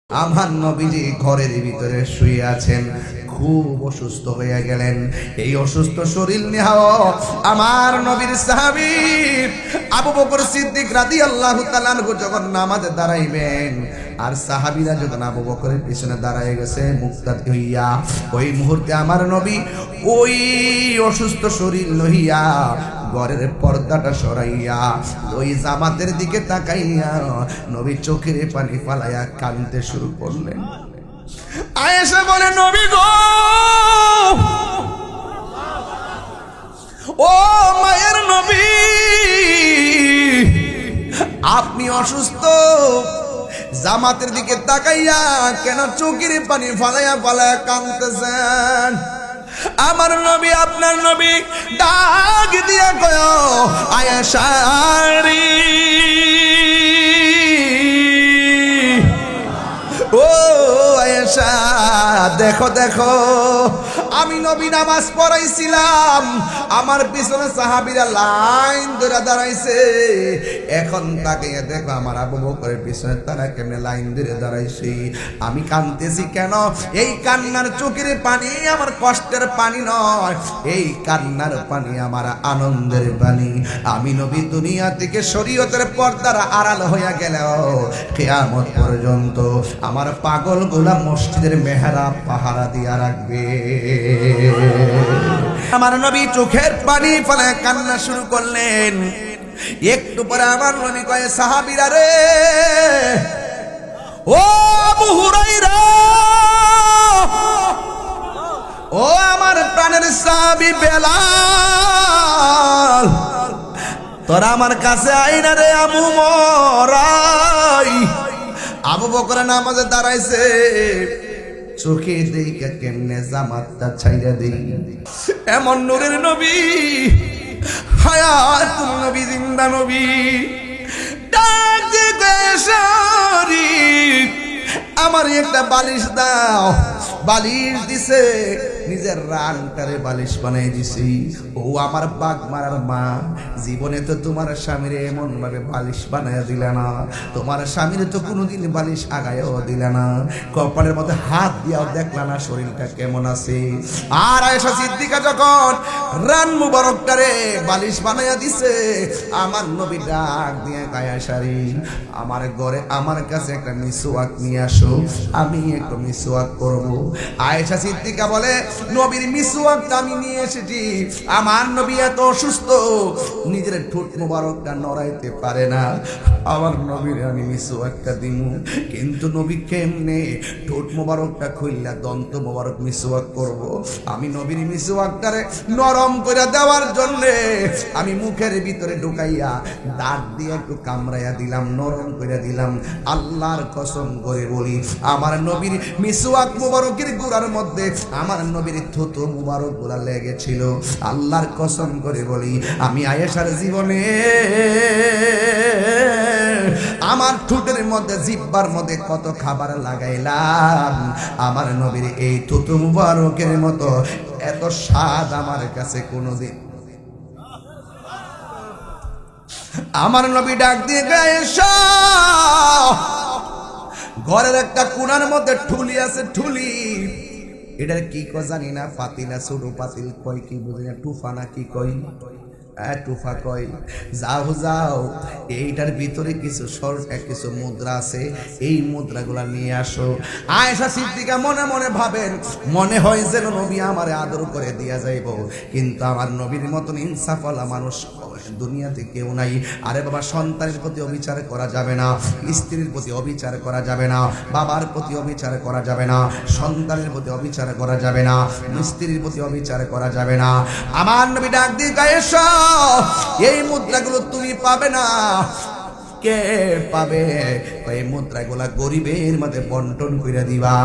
আমার নবীজি ঘরের ভিতরে শুয়ে আছেন, খুব অসুস্থ হয়ে গেলেন। এই অসুস্থ শরীর নিয়ে আমার নবীর সাহাবী আবু বকর সিদ্দিক রাদিয়াল্লাহু তাআলা আনহু যখন নামাজে দাঁড়াইবেন, আর সাহাবীরা যখন আবু বকরের পিছনে দাঁড়ায় গেছে মুক্তাদি হইয়া, ওই মুহূর্তে আমার নবী ওই অসুস্থ শরীর লইয়া ঘরের পর্দাটা সরাইয়া ওই জামাতের দিকে তাকাইয়া নবী চোখের পানি ফালাইয়া কাঁদতে শুরু করলেন। আয়েশা বলে, নবী গো, ও মায়ের নবী, আপনি অসুস্থ, জামাতের দিকে তাকাইয়া কেন চোখের পানি ফালাইয়া ফালাইয়া কাঁদতেছেন? আমার নবী, আপনার নবী ডাক দিয়া কয়, আয়েশা রে, ও আয়েশা, দেখো দেখো, আমি নবী নামাজ পড়াইছিলাম, আমার পিছনে সাহাবীরা লাইন ধরে দাঁড়াইছে, এখন তাকে দেখো আমার আবু বকরের পিছনে তারা কেমনে লাইন ধরে দাঁড়াইছে। আমি কাঁদতেছি কেন? এই কান্নার চোখের পানি আমার কষ্টের পানি নয়, এই কান্নার পানি আমার আনন্দের পানি। আমি নবী দুনিয়া থেকে শরীয়তের পর্দার আড়াল হইয়া গেল, কিয়ামত পর্যন্ত আমার পাগল গোলা মসজিদের মেহরাব পাহারা দিয়া রাখবে। আমার নবী চোখের পানি ফেলে কান্না শুরু করলেন। একটু পরে আমার নবী কয়, সাহাবীরা রে, ও আবু হুরায়রা, ও আমার প্রাণের সাহাবী বেলাল, তোরা আমার কাছে আইনা রে আবু মরাই। আবু বকর নামাজে দাঁড়াইছে, চোখে দেখে কেমনে জামাতটা ছাইরা দেই। এমন নূরের নবী, হায়াতুল নবী, জিন্দা নবী, ডাক দিয়ে শরীফ, আমার একটা বালিশ দাও। বালিশ দিছে, নিজের রানটারে বালিশ বানাই দিছি। ও আমার বাগ মারার মা, জীবনে তো তোমার স্বামীর এমন ভাবে বালিশ বানাইয়া দিলে না, তোমার স্বামীর তো কোনোদিন বালিশ আগায়ও দিলে না, কপালের মধ্যে হাত দিয়াও দেখলা না শরীরটা কেমন আছে। আর আয়েশা সিদ্দিকা যখন রান মুবারকটারে বালিশ বানাইয়া দিছে, আমার নবী ডাক দিয়ে আয়েশা রে, আমার ঘরে আমার কাছে একটা মিসওয়াক নিয়ে আসো, আমি একটু মিসওয়াক করবো। আয়েশা সিদ্দিকা বলে, নবীর মিসওয়াকটা আমি নিয়ে এসেছি। আমার নবী এত অসুস্থ, নিজের ঠোঁট মোবারকটা নড়াইতে পারে না, আমার নবীর আমি মিসওয়াকটা দিমু, কিন্তু নবী কেমনে ঠোঁট মোবারকটা খুললা দন্ত মোবারক মিসওয়াক করব? আমি নবীর মিসওয়াকটারে নরম করে দেওয়ার জন্য আমি মুখের ভিতরে ঢুকাইয়া দাঁত দিয়ে একটু কামড়াইয়া দিলাম, নরম করে দিলাম। আল্লাহর কসম করে বলি, আমার নবীর মিসওয়াক মুবারকের গুড়ার মধ্যে আমার নবীর থুতু মুবারক গুলা লেগেছিল। আল্লাহর কসম করে বলি, আমি আয়েশার জীবনে আমার ঠোঁটের মধ্যে, জিহ্বার মধ্যে কত খাবার লাগাইলাম, আমার নবীর এই থুতু মুবারকের মতো এত স্বাদ আমার কাছে কোনোদিন। আমার নবী ডাক দিয়ে আয়েশা, ঘরের একটা কোণার মধ্যে ঠুলি আছে, ঠুলি, এটার কি কয় জানি না, পাতিলা, ছোট পাতিল কয় কি বুঝি না, টুফা না কি কয়, টুফা কয়। যাও যাও, এইটার ভিতরে কিছু কিছু মুদ্রা আছে, এই মুদ্রাগুলা নিয়ে আসো। আয়েশা সিদ্দিকা মনে মনে ভাবেন, মনে হয় যেন নবী আমারে আদর করে দিয়া যাইব, কিন্তু আমার নবীর মতন ইনসাফওয়ালা মানুষ দুনিয়াতে কেউ নাই। আরে বাবা, সন্তানের প্রতি অবিচার করা যাবে না, স্ত্রীর প্রতি অবিচার করা যাবে না, বাবার প্রতি অবিচার করা যাবে না, সন্তানের প্রতি অবিচার করা যাবে না, স্ত্রীর প্রতি অবিচার করা যাবে না। আমার নবী ডাক দিয়ে আয়েশা, এই মুদ্রাগুলো তুমি পাবে না। কে পাবে? এই মুদ্রাগুলা গরিবের মধ্যে বন্টন করে দিবা।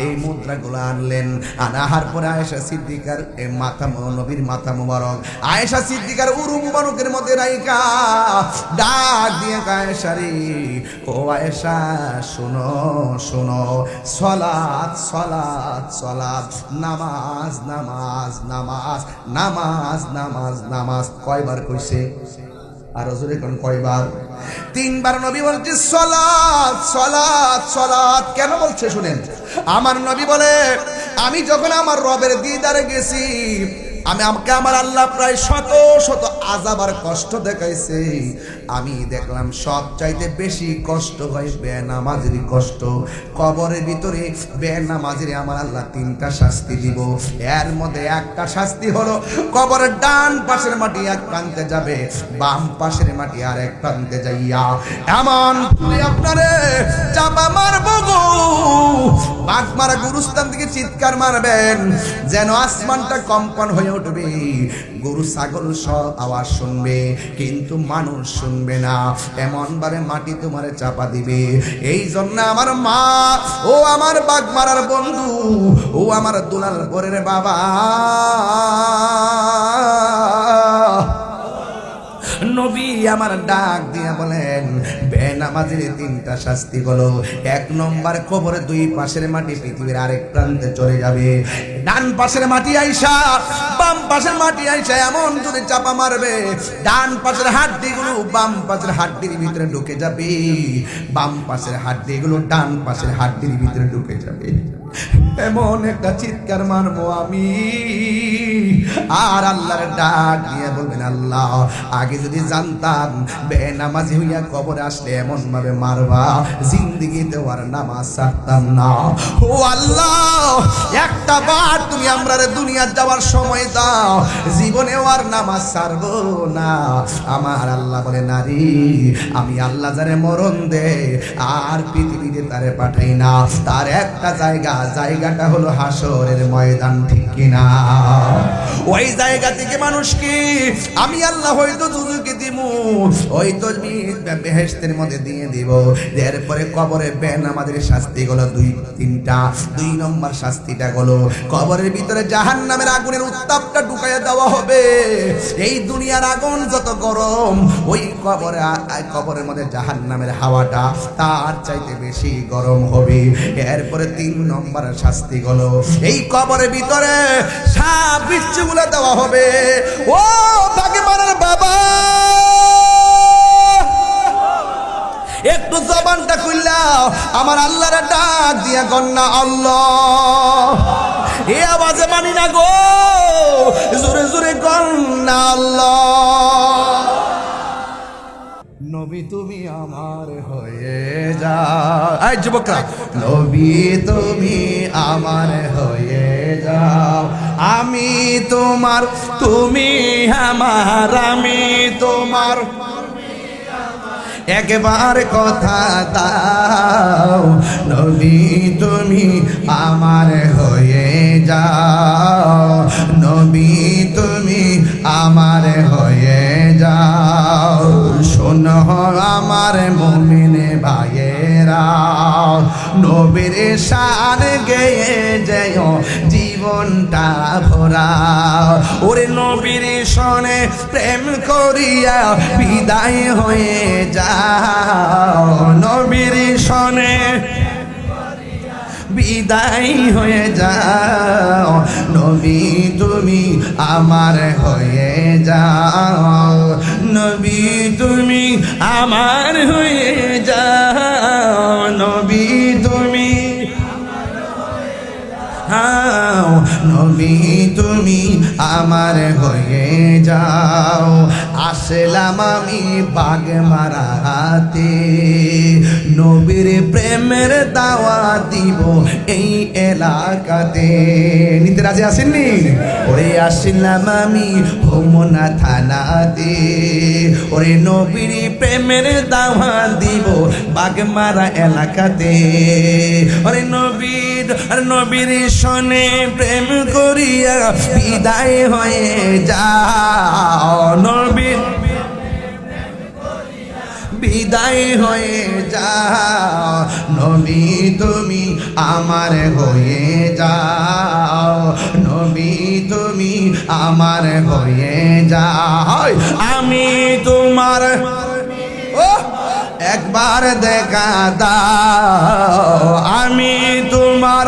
এই মুদ্রাগুলা আনলেন, আনাহার পরে আয়েশা সিদ্দিকার মাথা, নবীর মাথা মুবারক আয়েশা সিদ্দিকার উরু মুবারকের মধ্যে রাইকা ডাক দিয়ে আয়েশা রে, ও আয়েশা, শোনো শোনো, সালাত সালাত সালাত, নামাজ নামাজ নামাজ নামাজ নামাজ নামাজ। কয়বার কইছে? আর জোরে কোন কয়বার? 3 বার নবী বলছে সালাত সালাত সালাত। কেন বলছে শুনেন। আমার নবী বলে আমি যখন আমার রবের দিদারে গেছি, আমাকে আমার আল্লাহ প্রায় শত শত আযাব আর কষ্ট দেখাইছে। আমি দেখলাম সবচাইতে বেশি কষ্ট হয় বেনামাজির কষ্ট। কবরের ভিতরে বেনামাজির আমার আল্লাহ 3টা শাস্তি দিব। এর মধ্যে একটা শাস্তি হলো কবরের ডান পাশের মাটি এক প্রান্তে যাবে, বাম পাশের মাটি আর এক প্রান্তে যাইয়া এমন আপনারে চাপা মারবো গো, বাঘ মারা গুরুস্থান থেকে চিৎকার মারবেন যেন আসমানটা কম্পন হয়ে উঠবে। গরু ছাগল সব আওয়াজ শুনবে কিন্তু মানুষ শুনবে না, এমন ভাবে মাটি তোমারে চাপা দিবে। এই জন্য আমার মা ও আমার বাঘ মারার বন্ধু ও আমার দুলাল পরের বাবা, নবী আমার ডাক দিয়া বলেন বেনামাজির 3টা শাস্তি হলো। 1 নম্বর কবরে 2 পাশের মাটি পৃথিবীর আরেক প্রান্তে চলে যাবে। ডান পাশের মাটি আইসা বাম পাশের মাটি আইসা এমন জোরে চাপা মারবে, ডান পাশের হাড্ডিগুলো বাম পাশের হাড্ডির ভিতরে ঢুকে যাবে, বাম পাশের হাড্ডিগুলো ডান পাশের হাড্ডির ভিতরে ঢুকে যাবে। এমন একটা চিৎকার মারবো আমি, আর আল্লাহর ডাক দিয়ে বলবেন আল্লাহ আগে যদি জানতাম বেনামাজি হইয়া কবরে আসলে এমন ভাবে মারবা, জিন্দেগিতে আর নামাজ ছাড়তাম না। ও আল্লাহ একটা বার তুমি আমরারে দুনিয়া যাওয়ার সময় দাও, জীবনে আর নামাজ ছাড়বো না। আমার আল্লাহ বলে নারী আমি আল্লাহ যারে মরণ দে আর পৃথিবীতে তারে পাঠাই না, তার একটা জায়গাটা হলো হাসরের ময়দান, ঠিক কিনা? ওই জায়গা থেকে মানুষকে আমি আল্লাহ হয়তো দুজকে দিব, হয়তো বেহেশতের মধ্যে দিয়ে দিব। এরপরে কবরে বেনামাজির শাস্তি হলো 2-3টা। 2 নম্বর শাস্তিটা হলো কবরের ভিতরে জাহান্নামের আগুনের উত্তাপটা ঢুকাইয়া দেওয়া হবে। এই দুনিয়ার আগুন যত গরম, ওই কবরের মধ্যে জাহান্নামের হাওয়াটা তার চাইতে বেশি গরম হবে। এরপরে 3 নম্বর শাস্তি হলো এই কবরের ভিতরে সাপ বিচ্ছুগুলো দেওয়া হবে। ও বাকি মারার বাবা একটু জবানটা খুললাও, আমার আল্লাহর ডাক দিয়া গন্না আল্লাহ, এ আওয়াজে মানি না গো, জোরে জোরে গন্না আল্লাহ। নবী তুমি আমার হয়ে যাও, এই যুবকরা নবী তুমি আমার হয়ে যাও, আমি তোমার তুমি আমার, আমি তোমার, একবার কথা দাও নবী তুমি আমার হয়ে যাও, নবী তুমি আমার হয়ে যাও। শোনো আমার মুমিন ভাইয়েরা, নবীর শান গেয়ে যেও জীবনটা ভরা, ওরে নবীর শোনে প্রেম করিয়া বিদায় হয়ে যাও, নবীর শোনে বিদায় হয়ে যাও, নবী তুমি আমার হয়ে যাও, নবী তুমি আমার হয়ে যাও, নবী তুমি হাও, নবী তুমি আমার হয়ে যাও। আসলাম আমি বাগ মারাতে, নবীর প্রেমের দাওয়াত দিব এই এলাকাতে। নিতে রাজি আসেননি? ওরে আসলাম আমি হোমনা থানাতে, ওরে নবীর প্রেমের দাওয়াত দিব বাগমারা এলাকাতে। ওরে নবীর শোনে প্রেম করিয়া বিদায় হয়ে যাও, নবীর বিদায় হয়ে যাও, নবী তুমি আমার হয়ে যাও, নবী তুমি আমার হয়ে যাও, আমি তোমার একবার দেখা দাও, আমি তোমার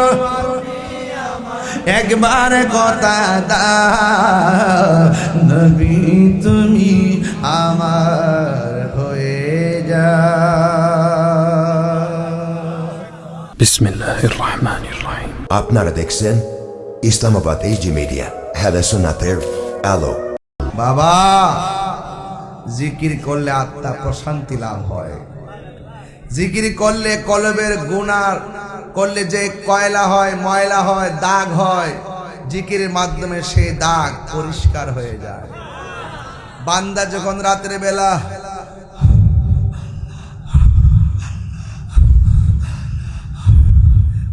একবার কথা দাও, নবী তুমি আমার হয়ে যা। বিসমিল্লাহির রহমানির রহিম। আপনারা দেখছেন ইসলামাবাদ এইচডি মিডিয়া, হেদা সুন্নাতের আলো। বাবা, জিকির করলে আত্মা প্রশান্তি লাভ হয়। জিকির করলে কলবের গুনাহ করলে যে কয়লা হয়, ময়লা হয়, দাগ হয়, জিকিরের মাধ্যমে সেই দাগ পরিষ্কার হয়ে যায়। বান্দা যখন রাতের বেলা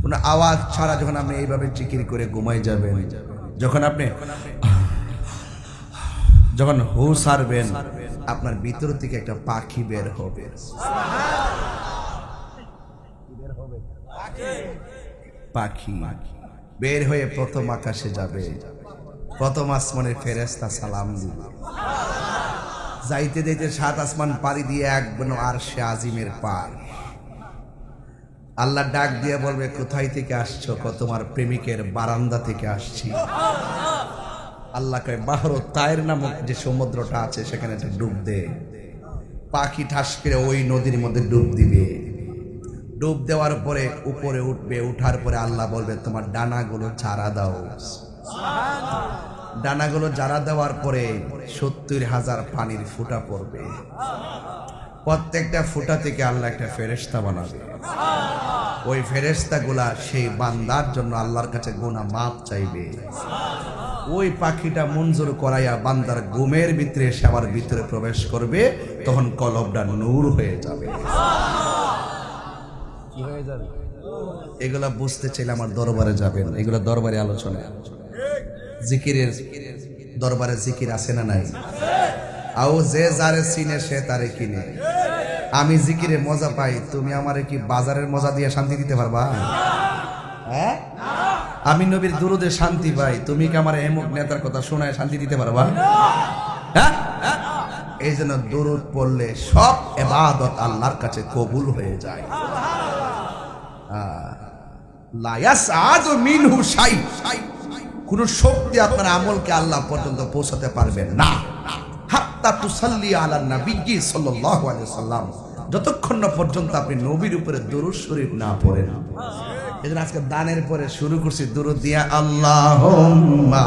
কোনো আওয়াজ ছাড়া যখন আপনি এইভাবে জিকির করে ঘুমাই যাবেন, যখন হুঁশ হারবেন, আপনার ভিতর থেকে একটা পাখি বের হবে। পাখি বের হয়ে প্রথম আকাশে যাবে, প্রথম আসমানের ফেরেশতা সালাম দিবে। যাইতে যাইতে 7 আসমান পাড়ি দিয়ে একদম আরশে আজিমের পার। আল্লাহ ডাক দিয়ে বলবে, কোথায় থেকে আসছো? তোমার প্রেমিকের বারান্দা থেকে আসছি। আল্লাহ কয়, বাহর তায়ের নামক যে সমুদ্রটা আছে সেখানে ডুব দে। পাখি ঠাস করে ওই নদীর মধ্যে ডুব দিবে। ডুব দেওয়ার পরে উপরে উঠবে, উঠার পরে আল্লাহ বলবে, তোমার ডানাগুলো ঝাড়া দাও। ডানাগুলো ঝাড়া দেওয়ার পরে 70,000 পানির ফুটা পড়বে। প্রত্যেকটা ফুটা থেকে আল্লাহ একটা ফেরেশতা বানাবে। ওই ফেরেশতাগুলা সেই বান্দার জন্য আল্লাহর কাছে গুনাহ মাফ চাইবে। ওই পাখিটা মঞ্জুর করাইয়া বান্দার ঘুমের ভিতরে এসে আবার ভিতরে প্রবেশ করবে, তখন কলবটা নূর হয়ে যাবে। কি হয়ে যাবে? এগুলা বুঝতে চাইলে আমার দরবারে যাবেন। এগুলা দরবারে আলোচনা। জিকিরের দরবারে জিকির আছে না নাই? আও যে যারে চিনে সে তারে কিনে। আমি জিকিরে মজা পাই, তুমি আমারে কি বাজারের মজা দিয়ে শান্তি দিতে পারবা? হ্যাঁ, আমি নবীর দুরুদে শান্তি পাই, তুমি কি আমার এমুক নেতার কথা শোনায় শান্তি দিতে পারবা? হ্যাঁ, এই জন্য দুরুদ পড়লে সব ইবাদত আল্লাহর কাছে কবুল হয়ে যায়। লা ইয়াসআদু মিনহু শাই, কোন শক্তি আপনার আমলকে আল্লাহ পর্যন্ত পৌঁছাতে পারবে না। হাত্তা তুসাল্লি আলা নবী সাল্লাল্লাহু আলাইহি সাল্লাম, যতক্ষণ না পর্যন্ত আপনি নবীর উপরে দরুদ শরীফ না পড়েন। এজন্য আজকে দানের পরে শুরু করছি দরুদ দিয়া, আল্লাহুম্মা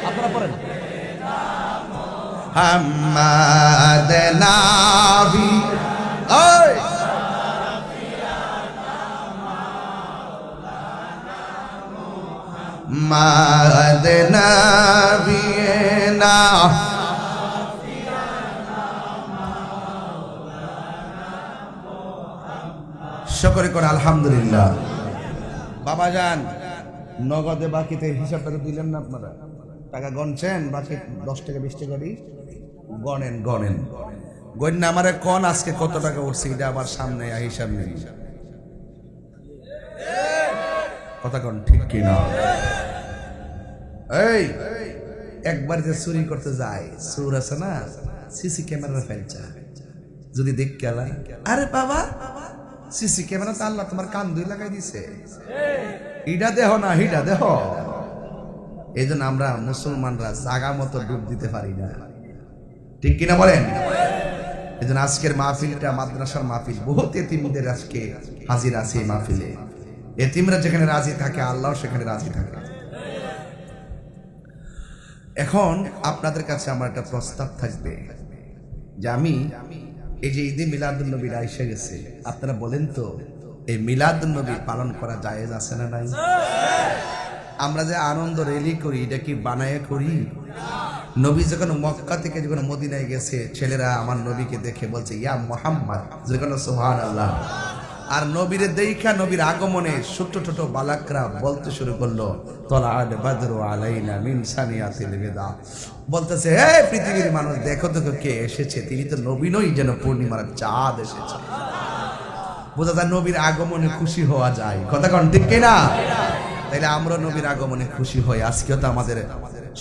আপনারা পড়েন, মুহাম্মাদ নবী ওই মাদ নবিয়না শুকর করে আলহামদুলিল্লাহ। বাবা যান, নগদে বাকিতে হিসাবটা তো দিলেন না আপনারা? টাকা গণছেন? বাকি 10 টাকা 20 টাকা গণেন গণ্য আমারে কোন আজকে কত টাকা উঠছে, এটা আমার সামনে হিসাব নেই। কথা কোন ঠিক কিনা? এই একবার যে চুরি করতে যায়, চোর আছে না, সিসি ক্যামেরা ফেলছে, যদি দেখ গেলা, আরে বাবা সিসি ক্যামেরা তো আল্লাহ তোমার কান দুই লাগাই দিছে, ইডা দেহ না হিডা দেহ। এই জন্য আমরা মুসলমানরা জাগা মতো ডুব দিতে পারি না, ঠিক কিনা বলেন? এই জন্য আজকের মাহফিলটা মাদ্রাসার মাহফিল, বহুত এতিমদের আজকে হাজির আছে এই মাহফিলে। এতিমরা যেখানে রাজি থাকে আল্লাহ সেখানে রাজি থাকে। এখন আপনাদের কাছে আমার একটা প্রস্তাব থাকবে যে আমি এই যে ঈদে মিলাদুন নবী আইসা গেছে, আপনারা বলেন তো এই মিলাদুন নবী পালন করা জায়েজ আছে না নাই? আমরা যে আনন্দ র্যালি করি এটা কি বানায় করি? নবী যখন মক্কা থেকে যখন মদিনায় গেছে, ছেলেরা আমার নবীকে দেখে বলছে ইয়া মুহাম্মদ, যখন সুবহানাল্লাহ। আর নবীরে দেখা নবীর আগমনে ছোট ছোট বালাকরা বলতে শুরু করলো, তলাআত বাদরু আলাইনা মিন সানিয়াতিল বিদা, বলতেছে হে পৃথিবীর মানুষ দেখো তো কে এসেছে, তিনি তো নবী নই, যেন পূর্ণিমার চাঁদ এসেছে। বোঝা যায় নবীর আগমনে খুশি হওয়া যায়, কথা কোন ঠিক কিনা? তাইলে আমরা নবীর আগমনে খুশি হই। আজকেও তো আমাদের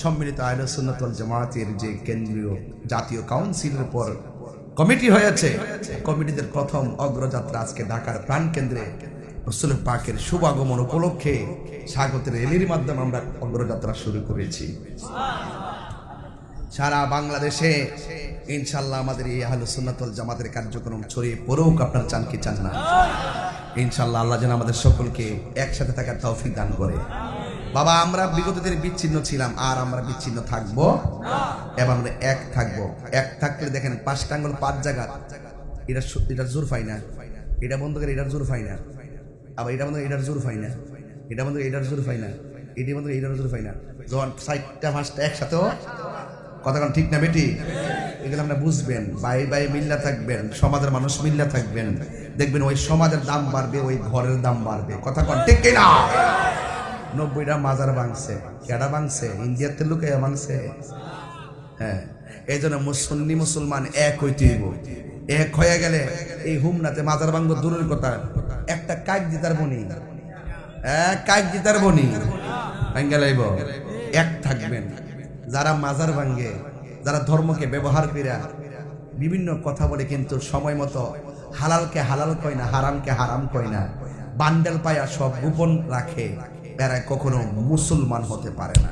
সম্মিলিত আহলে সুন্নাত ওয়াল জামাতের যে কেন্দ্রীয় জাতীয় কাউন্সিলের পর কমিটি হয়েছে, কমিটিদের প্রথম অগ্রযাত্রা আজকে ঢাকার প্রাণ কেন্দ্রে রাসূল পাকের শুভ আগমন উপলক্ষে স্বাগতের র্যালির মাধ্যমে আমরা অগ্রযাত্রা শুরু করেছি। সারা বাংলাদেশে ইনশাআল্লাহ আমাদের এই আহলে সুন্নাত ওয়াল জামাতের কার্যক্রম ছড়িয়ে পড়ুক। আপনারা চান কি চান না? ইনশাআল্লাহ আল্লাহ যেন আমাদের সকলকে একসাথে থাকার তৌফিক দান করে। বাবা, আমরা বিগত দিনে বিচ্ছিন্ন ছিলাম, আর আমরা বিচ্ছিন্ন থাকবো এবং আমরা এক থাকবো। এক থাকলে দেখেন 5টা আঙ্গুল 5 জায়গা, এটা জোর পাই না, এটা বন্ধ করে এটার জোর পাই না, আবার এটা বন্ধ এটার জোর পাই না, এটা বন্ধ এটার জোর পাই না, এটি বন্ধ এটার জোর পাই না। যখন 4টা 5টা একসাথেও কথা কোন ঠিক না বেটি? এগুলো আমরা বুঝবেন, ভাই ভাই মিল্লা থাকবেন, সমাজের মানুষ মিল্লা থাকবেন, দেখবেন ওই সমাজের দাম বাড়বে, ওই ঘরের দাম বাড়বে। কথা কোন ঠিক কিনা? 90টা মাজার ভাঙছে, কেডা ভাঙছে? ইন্ডিয়াতে লোকে ভাঙছে। হ্যাঁ, এই জন্য সুন্নি মুসলমান এক হইতে হইব। এক হয়ে গেলে এই হুমনাতে মাজার ভাঙবো দূরের কথা, একটা কাক দিতার বনি, কাক দিতার বনি ভাঙ্গা লাইব। এক থাকবেন। যারা মাজার ভাঙ্গে, যারা ধর্মকে ব্যবহার কইরা বিভিন্ন কথা বলে কিন্তু সময় মতো হালালকে হালাল কয় না, হারামকে হারাম কয় না, বান্ডেল পায়া সব গোপন রাখে, এরা কখনো মুসলমান হতে পারে না।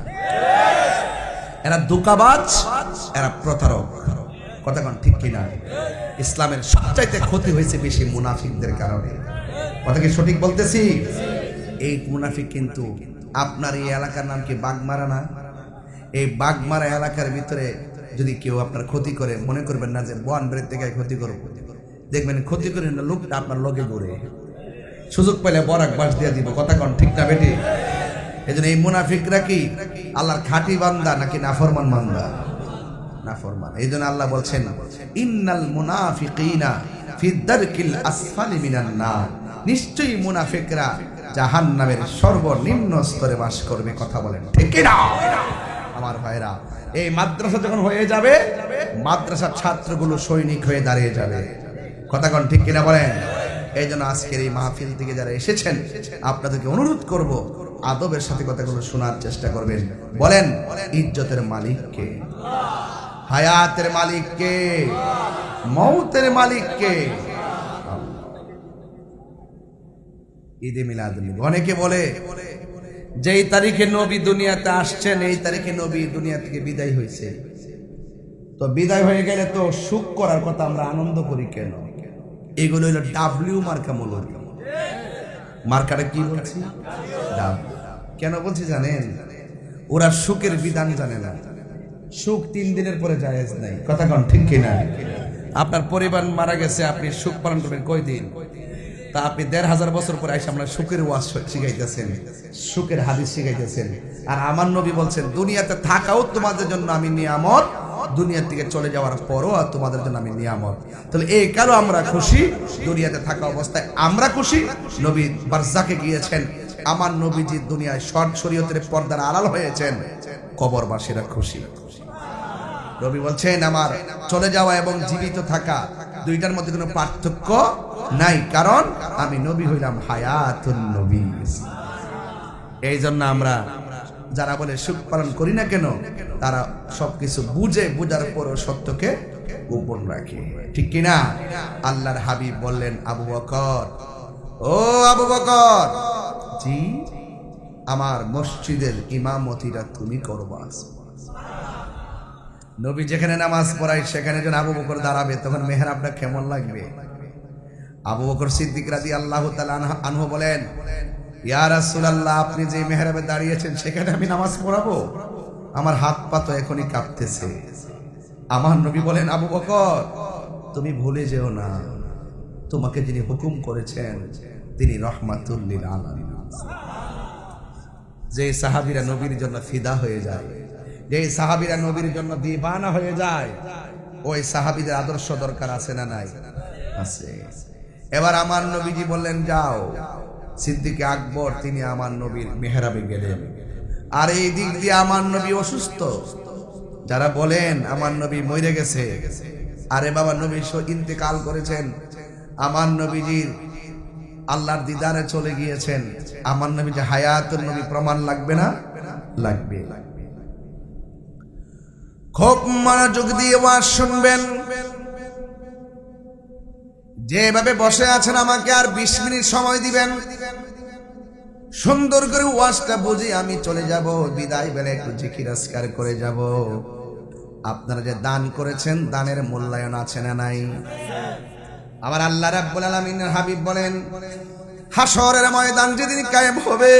এরা ধোঁকাবাজ, এরা প্রতারক। কথা কোন ঠিক কিনা? ইসলামের সবচাইতে ক্ষতি হয়েছে বেশি মুনাফিকদের কারণে। কথা কি সঠিক বলতেছি? এই মুনাফিক কিন্তু আপনার এই এলাকার নাম কি বাগমারা না? এই বাগমারা এলাকার ভিতরে যদি কেউ আপনার ক্ষতি করে, মনে করবেন না যে বোয়ানবাড়ির থেকে ক্ষতি করবো, দেখবেন ক্ষতি করে না লোকটা আপনার লগে ঘুরে, সুযোগ পেলে বরাক বাস দিয়ে দিব। কথা কোন ঠিক না বেটি? এই জন্য এই মুনাফিকরা কি আল্লাহর খাঁটি বান্দা নাকি নাফরমান বান্দা? নাফরমান। এই জন্য আল্লাহ বলছেন, ইন্নাল মুনাফিকিনা ফি দারকিল আসফালি মিনান নার, নিশ্চয়ই মুনাফিকরা জাহান্নামের সর্বনিম্ন স্তরে বাস করবে। কথা বলেন ঠিক কিনা? আমার ভাইরা, এই মাদ্রাসা যখন হয়ে যাবে, মাদ্রাসার ছাত্রগুলো সৈনিক হয়ে দাঁড়িয়ে যাবে। কথা কোন ঠিক কিনা বলেন? এই জন্য আজকের এই মাহফিল থেকে যারা এসেছেন, আপনাদেরকে অনুরোধ করব আদবের সাথে কথাগুলো শোনার চেষ্টা করবেন। বলেন, ইজ্জতের মালিক কে? হায়াতের মালিক কে? মৌতের মালিক কে? ঈদে মিলাদুন্নবী অনেকে বলে যেই তারিখে নবী দুনিয়াতে আসছেন, এই তারিখে নবী দুনিয়া থেকে বিদায় হয়েছে। তো বিদায় হয়ে গেলে তো সুখ করার কথা, আমরা আনন্দ করি কেন? এগুলো হলো ডাব্লিউ মার্কা মূলক। মার্কাটা কি বলছি? ডাব্লিউ। কেন বলছি জানেন? ওরা সুখের বিধান জানে না। সুখ 3 দিনের পরে জায়েজ নাই। কথা কোন ঠিক কিনা? আপনার পরিবার মারা গেছে, আপনি সুখ পালন করবেন কয়দিন? তা আপনি 1500 বছর পরে এসে আমরা সুখের ওয়াজ শিখাইতেছেন, সুখের হাদিস শিখাইতেছেন। আর আমার নবী বলছেন, দুনিয়াতে থাকাও তোমাদের জন্য আমি নিয়ামত, দুনিয়া থেকে চলে যাওয়ার পরও তোমাদের জন্য আমি নিয়ামত। তাহলে এই কারো আমরা খুশি, দুনিয়াতে থাকা অবস্থায় আমরা খুশি। নবী বারজাকে গিয়েছেন, আমার নবীজি দুনিয়ায় শরীয়তের পর্দার আড়াল হয়েছেন, কবরবাসীরা খুশি। নবী বলছেন, আমার চলে যাওয়া এবং জীবিত থাকা দুইটার মধ্যে কোনো পার্থক্য নাই, কারণ আমি নবী হইলাম হায়াতুন নবী। এই জন্য আমরা যারা বলে সুখ পালন করি না কেন, তারা সবকিছু বুঝার পরও সত্যকে গোপন রাখে। ঠিক কিনা? আল্লাহর হাবিব বললেন, আবু বকর, ও আবু বকর, জি, আমার মসজিদের ইমামতিরা তুমি করবা। নবী যেখানে নামাজ পড়ায় সেখানে যখন আবু বকর দাঁড়াবে, তখন মেহরাবটা কেমন লাগবে? আবু বকর সিদ্দিক রাদিয়াল্লাহু তাআলা আনহু বলেন, ইয়া রাসূলুল্লাহ, আপনি যে মেহরাবে দাঁড়িয়েছেন সেখানে আমি নামাজ পড়াবো? আমার হাত পা তো এখনই কাঁপতেছে। আমার নবী বলেন, আবু বকর, তুমি ভুলে যেও না, তোমাকে যিনি হুকুম করেছেন তিনি রাহমাতুল লিল আলামিন। যে সাহাবীরা নবীর জন্য ফিদা হয়ে যায়, যে সাহাবীরা নবীর জন্য দিওয়ানা হয়ে যায়, ওই সাহাবীদের আদর্শ দরকার আছে না নাই? আছে। এবার আমার নবীজি বললেন, যাও। সিদ্দিক আকবর তিনি আমার নবীর মেহরাবে গেলেন, আর এই দিক দিয়ে আমার নবী অসুস্থ। যারা বলেন আমার নবী মরে গেছে, আরে বাবা, নবী ইন্তেকাল করেছেন, আমার নবীজির আল্লাহর দিদারে চলে গিয়েছেন, আমার নবী যে হায়াতুন নবী, প্রমাণ লাগবে না? লাগবে। খুব মনোযোগ দিয়ে ওয়াজ শুনবেন। যেভাবে বসে আছেন আমাকে আর 20 মিনিট সময় দিবেন, সুন্দর করে ওয়াজটা বুঝি আমি চলে যাব, বিদায় বেলা একটু জিকির আজকার করে যাব। আপনারা যে দান করেছেন দানের মূল্যায়ন আছে না নাই? আমার আল্লাহ রাব্বুল আলামিনের হাবিব বলেন, হাসরের ময়দান যেদিন কায়েম হবে,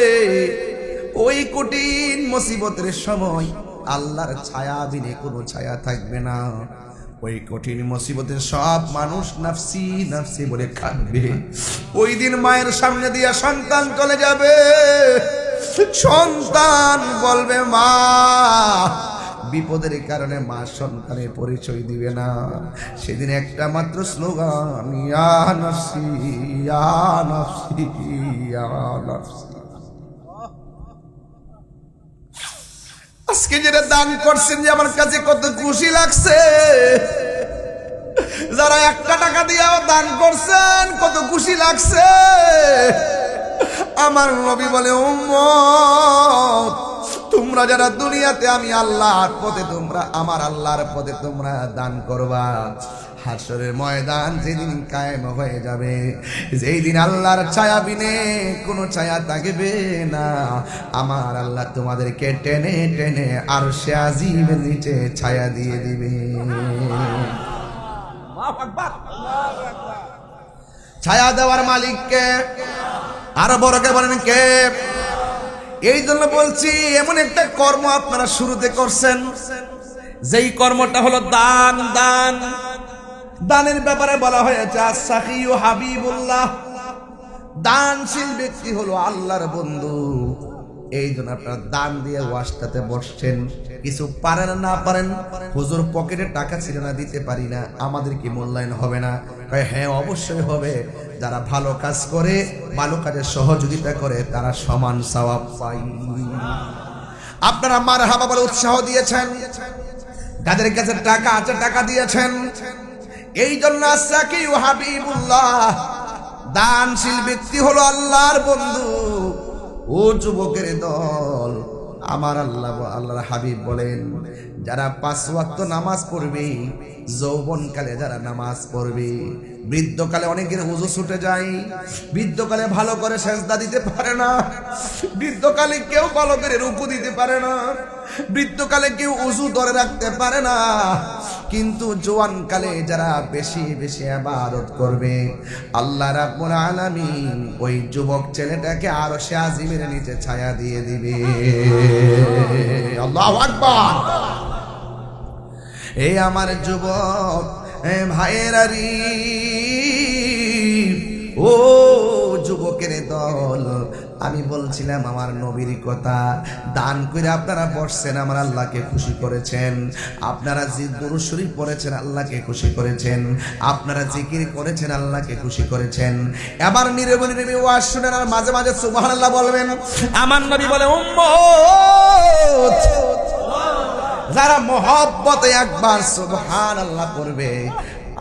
ওই কঠিন মুসিবতের সময় আল্লাহর ছায়া বিনে কোনো ছায়া থাকবে না। ওই কঠিন মুসিবতে সব মানুষ নাফসি নাফসি বলে কাঁদবে। ওই দিন মায়ের সামনে দিয়া সন্তান চলে যাবে, সন্তান বলবে মা, বিপদের কারণে মা সন্তানের পরিচয় দিবে না। সেদিন একটা মাত্র স্লোগান, ইয়া নাফসি ইয়া নাফসি ইয়া নাফসি। আজকে যেটা দান করছেন যে আমার কাছে কত খুশি লাগছে। যারা 1 টাকা দিয়েও দান করছেন কত খুশি লাগছে। আমার নবী বলে, উম্মত তোমরা যারা দুনিয়াতে আমি আল্লাহর পথে, তোমরা আমার আল্লাহর পথে তোমরা দান করবা, হাসরের ময়দান যেদিন কায়েম হয়ে যাবে, যেই দিন আল্লাহর ছায়া বিনে কোনো ছায়া থাকবে না, আমার আল্লাহ তোমাদেরকে টেনে টেনে আরশে আজিমের নিচে ছায়া দিয়ে দিবে। ছায়া দেওয়ার মালিককে, আরো বড়কে বলেন কে? এই জন্য বলছি, এমন একটা কর্ম আপনারা শুরুতে করছেন, যেই কর্মটা হলো দান। দান দানের ব্যাপারে বলা হয়েছে আস-সাখিয়ু হাবিবুল্লাহ, দানশীল ব্যক্তি হলো আল্লাহর বন্ধু। এই জন্য আপনারা দান দিয়ে ওয়াজটাতে বসছেন। কিছু পারেন না পারেন, হুজুর পকেটে টাকা ছিল না, দিতে পারি না, আমাদের কি মূল্যায়ন হবে না? হ্যাঁ অবশ্যই হবে। যারা ভালো কাজ করে, ভালো কাজে সহযোগিতা করে, তারা সমান সওয়াব পায়। আপনারা মারহাবা বলে উৎসাহ দিয়েছেন, যাদের কাছে টাকা আছে টাকা দিয়েছেন। এই জন্য আস-সাখিয়ু হাবিবুল্লাহ, দানশীল ব্যক্তি হলো আল্লাহর বন্ধু। ও যুবকের দল, আমার আল্লাহর হাবিব বলেন, যারা 5 ওয়াক্ত নামাজ পড়বে, যৌবনকালে যারা নামাজ পড়বে, বৃদ্ধকালে অনেকের ওযু ছুটে যায়, বৃদ্ধকালে ভালো করে সেজদা দিতে পারে না, বৃদ্ধকালে কেউ ভালো করে রুকু দিতে পারে না, বৃদ্ধকালে কেউ ওযু ধরে রাখতে পারে না। কিন্তু জওয়ানকালে যারা বেশি বেশি ইবাদত করবে, আল্লাহ রাব্বুল আলামিন ওই যুবক ছেলেটাকে আরশে আজিমের নিচে ছায়া দিয়ে দিবে। আল্লাহু আকবার। এই আমার যুবক ভাইয়েরারি, ও যুবকের দল, আমি বলছিলাম আমার নবীর কথা। দান করে আপনারা বসছেন, আমার আল্লাহকে খুশি করেছেন। আপনারা যে দুরূদ শরীফ পড়েছেন, আল্লাহকে খুশি করেছেন। আপনারা জিকির করেছেন, আল্লাহকে খুশি করেছেন। এবার নীরবে নীরবে ওয়াজ শুনেন আর মাঝে মাঝে সুবহানাল্লাহ বলবেন। আমার নবী বলে, উম্মত যারা মহব্বতে একবার সুবহানাল্লাহ করবে,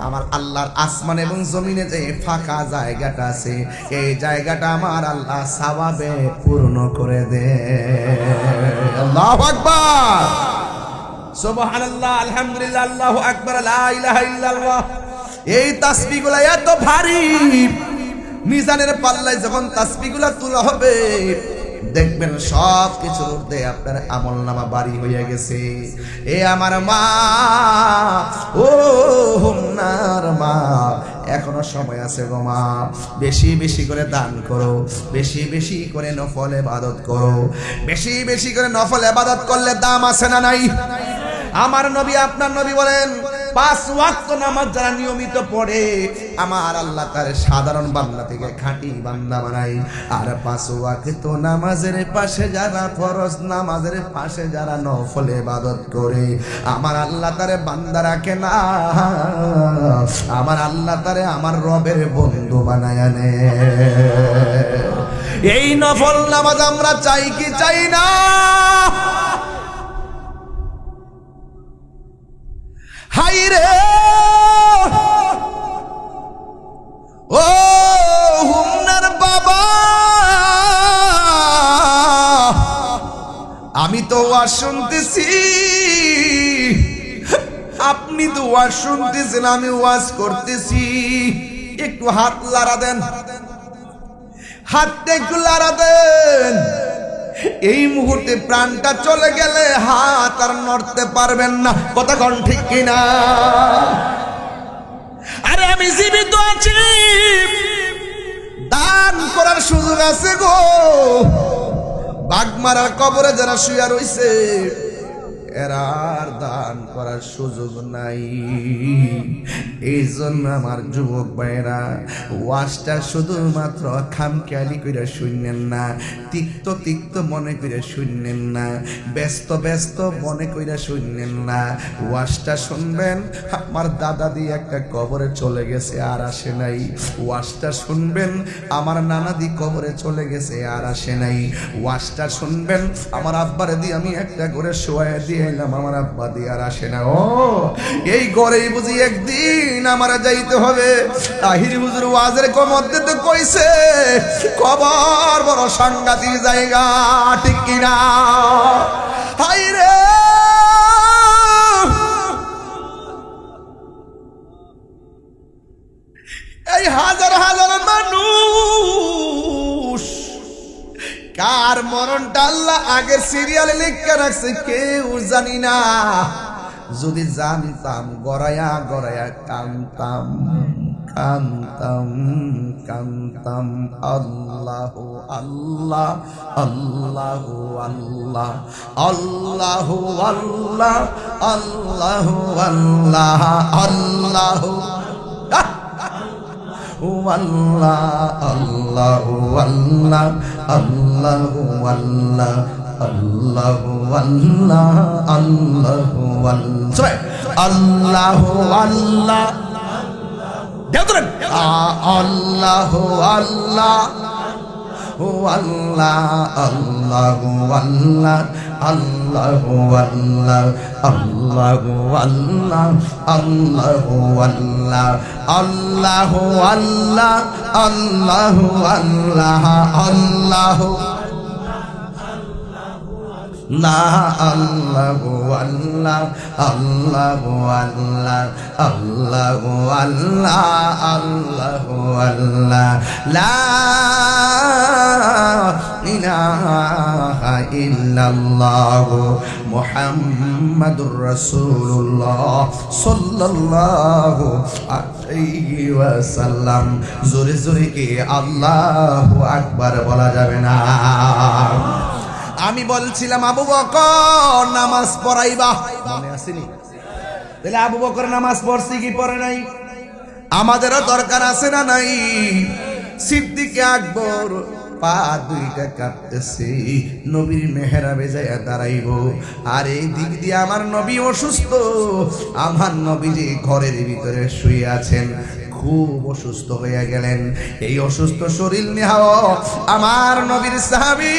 আমার আল্লাহর আসমান এবং জমিনে যে ফাঁকা জায়গাটা আছে, এই জায়গাটা আমার আল্লাহ সওয়াবে পূর্ণ করে দে। আল্লাহু আকবার, সুবহানাল্লাহ, আলহামদুলিল্লাহ, আল্লাহু আকবার, লা ইলাহা ইল্লাল্লাহ। এই তাসবিহগুলো এত ভারী, মিজানের পাল্লায় যখন তাসবিহগুলো তোলা হবে, দেখবেন সব কিছুর ঊর্ধ্বে আপনার আমলনামা ভারী হয়ে গেছে। এ আমার মা, ও হুন্নার মা, এখনো সময় আছে গো মা। বেশি বেশি করে দান করো, বেশি বেশি করে নফল ইবাদত করো। বেশি বেশি করে নফল ইবাদত করলে দাম আছে না নাই? আমার নবী, আপনার নবী বলেন, 5 ওয়াক্ত নামাজ যারা নিয়মিত পড়ে, আমার আল্লাহ তার সাধারণ বান্দা থেকে খাঁটি বান্দা বানাই। আর 5 ওয়াক্ত নামাজের পাশে যারা, ফরজ নামাজের পাশে যারা নফল ইবাদত করে, আমার আল্লাহ তারে বান্দা রাখে না, আমার আল্লাহ তারে আমার রবের বন্ধু বানায় আনে। এই নফল নামাজ আমরা চাই কি চাই না? হাইরে ও হুন্নার বাবা, আমি তো ওয়াজ শুনতেছি, আপনি তো ওয়াজ শুনতেছেন, আমি ওয়াজ করতেছি। একটু হাত লাড়া দেন, হাতটা একটু লাড়া দেন। এই মুহূর্তে প্রাণটা চলে গেলে হাত আর নড়তে পারবেন না। কথা কোন ঠিক কিনা? আরে আমি জীবিত আছি, দান করার সুযোগ আছে গো। বাগমারার কবরে যারা শুয়ে রইছে এরা আর দান করার সুযোগ নাই। এই জন্য আমার যুবক ভাইরা ওয়াজটা শুধুমাত্র খামখেয়ালি করে শুনলেন না, তিক্ত তিক্ত মনে করে শুনলেন না, ব্যস্ত ব্যস্ত মনে করে শুনলেন না। ওয়াজটা শুনবেন আমার দাদা দিয়ে একটা কবরে চলে গেছে আর আসে নাই। ওয়াজটা শুনবেন আমার নানা দি কবরে চলে গেছে আর আসে নাই। ওয়াজটা শুনবেন আমার আব্বারে দিয়ে আমি একটা করে শোয়া দিয়ে এলাম, আমার আব্বা দিয়ে আর আসে না। ও এই ঘরেই বুঝি একদিন আমার যাইতে হবে। তাহির হুজুর ওয়াজের মধ্যে তো কইছে কবর বড় সাংঘাতিক জায়গা, ঠিক কিনা? হাই রে এই হাজার হাজার মানুষ কার মরণটা আল্লাহ আগের সিরিয়ালে লিখে রাখছে কেউ জানি না। যদি জানতাম গড়ায়া গড়ায়া কানতাম কানতাম কানতাম। আল্লাহ আল্লাহ আল্লাহ আল্লাহ আল্লাহ আল্লাহ আল্লাহ আল্লাহ আল্লাহ আল্লাহ আল্লাহ আল্লাহ আল্লাহ আল্লাহ আল্লাহ আল্লাহ আল্লাহ আল্লাহ আল্লাহ দেওরেন আল্লাহ আল্লাহ ও আল্লাহ আল্লাহ আল্লাহ আল্লাহ আল্লাহ আল্লাহ আল্লাহ আল্লাহ আল্লাহ আল্লাহ আল্লাহ আল্লাহ আল্লাহ আল্লাহ না আল্লাহ আল্লাহ আল্লাহ আল্লাহ আল্লাহ আল্লাহ আল্লাহ আল্লাহ লা ইলাহা ইল্লাল্লাহ মুহাম্মাদুর রাসূলুল্লাহ সাল্লাল্লাহু আলাইহি ওয়াসাল্লাম। জোরে জোরে কি আল্লাহু আকবার বলা যাবে না? আমি বলছিলাম আবু বকর নামাজ পড়াইবা, মনে আসেনি? তাহলে আবু বকর নামাজ পড়ছি কি পড়ে নাই? আমাদেরও দরকার আছে না নাই? সিদ্দিক আকবর পা দুইটা কাঁপতেছে, নবীর মেহরাবে যায় দাঁড়াইব। আর এই দিক দিয়ে আমার নবী অসুস্থ, আমার নবীজি ঘরের ভিতরে শুয়ে আছেন, খুব অসুস্থ হয়ে গেলেন। এই অসুস্থ শরীর নিয়ে আমার নবীর সাহাবী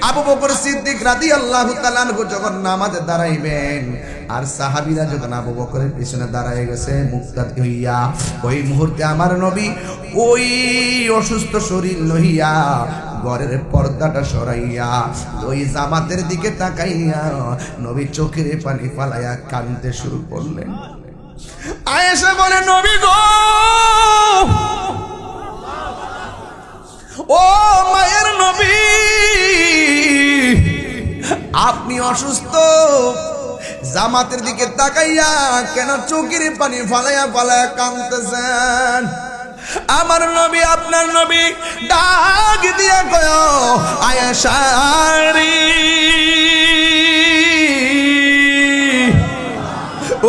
আবু বকর সিদ্দিক রাদিয়াল্লাহু তাআলা আনহু যখন নামাজে দাঁড়াইবেন আর সাহাবীরা যখন আবু বকরের পিছনে দাঁড়ায় গেছে মুক্তাদি হইয়া, ওই মুহূর্তে আমার নবী ওই অসুস্থ শরীর লইয়া ঘরের পর্দাটা সরাইয়া ওই জামাতের দিকে তাকাইয়া নবী চোখের পানি ফালাইয়া কাঁদতে শুরু করলেন। আয়েশা বলে নবী গো, ও মায়ের নবী, আপনি অসুস্থ, জামাতের দিকে তাকাইয়া কেন চোখের পানি ফালাইয়া ফালাইয়া কাঁদতেছেন? আমার নবী আপনার নবী ডাক দিয়া কয় আয়েশা রে,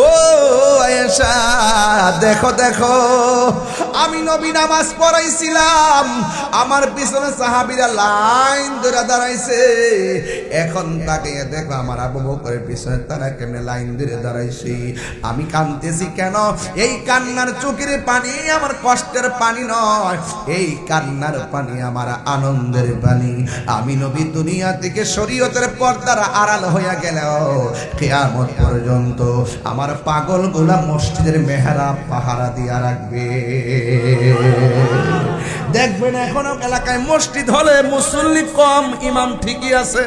ও আয়েশা দেখো দেখো, আমি নবী নামাজ পড়াইছিলাম, আমার পিছনে সাহাবীরা লাইন ধরে দাঁড়াইছে, এখন তাকে দেখো আমার আবু বকরের পিছনে তারা কেমনে লাইন ধরে দাঁড়াইছে। আমি কাঁদতেছি কেন? এই কান্নার চোখের পানি আমার কষ্টের পানি নয়, এই কান্নার পানি আমার আনন্দের পানি। আমি নবী দুনিয়া থেকে শরীয়তের পর্দার আড়াল হইয়া গেল, কিয়ামত পর্যন্ত আমার পাগল গোলা মসজিদের মেহরাব পাহারা দিয়া রাখবে। দেখবেন এখনো এলাকায় মসজিদ হলে মুসল্লি কম, ইমাম ঠিকই আছে,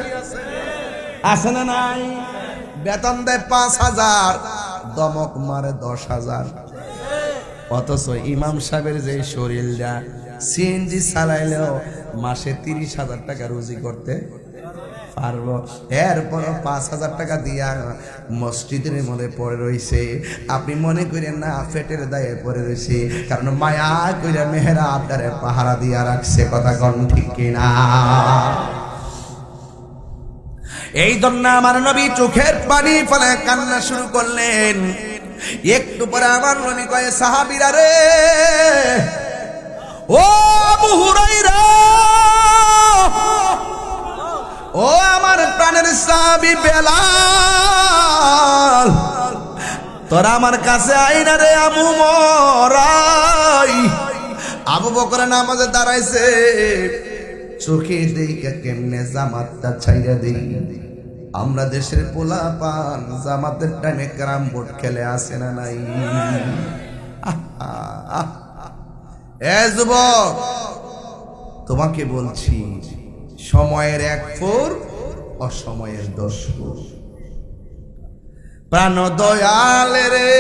আছে না নাই? বেতন দেয় 5,000, দমক মারে 10,000, অথচ ইমাম সাহেবের যে শরীরটা সিএনজি চালাইলেও মাসে 30,000 টাকা রুজি করতে পারবো। এরপর 5,000 টাকা দিয়া মসজিদের মধ্যে পড়ে রইছে। আপনি মনে করেন না পেটের দায়ে পড়ে রইছে, কারণ মায়া কইরা মেহরাবটারে পাহারা দিয়া রাখছে। কথা কোন ঠিক কিনা? এই জন্য আমার নবী চোখের পানি ফেলে কান্না শুরু করলেন। একটু পরে আমার নবী কয়ে, সাহাবীরা রে, ও আবু হুরায়রা, ও আমার প্রাণের সাহাবী বেলাল, তোরা আমার কাছে আইনা রে আবু মরাই। আবু বকর নামাজে দাঁড়াইছে, চোখে দেখা কেমনে জামাতটা ছাইরা দেই। আমরা দেশের পোলা পান জামাতের টাইমে ক্যারাম বোর্ড খেলে আসে না নাই? এ যুবক, তোমাকে বলছি, সময়ের 1 ফোর, অসময়ের 10 ফোর। প্রাণ দয়াল রে,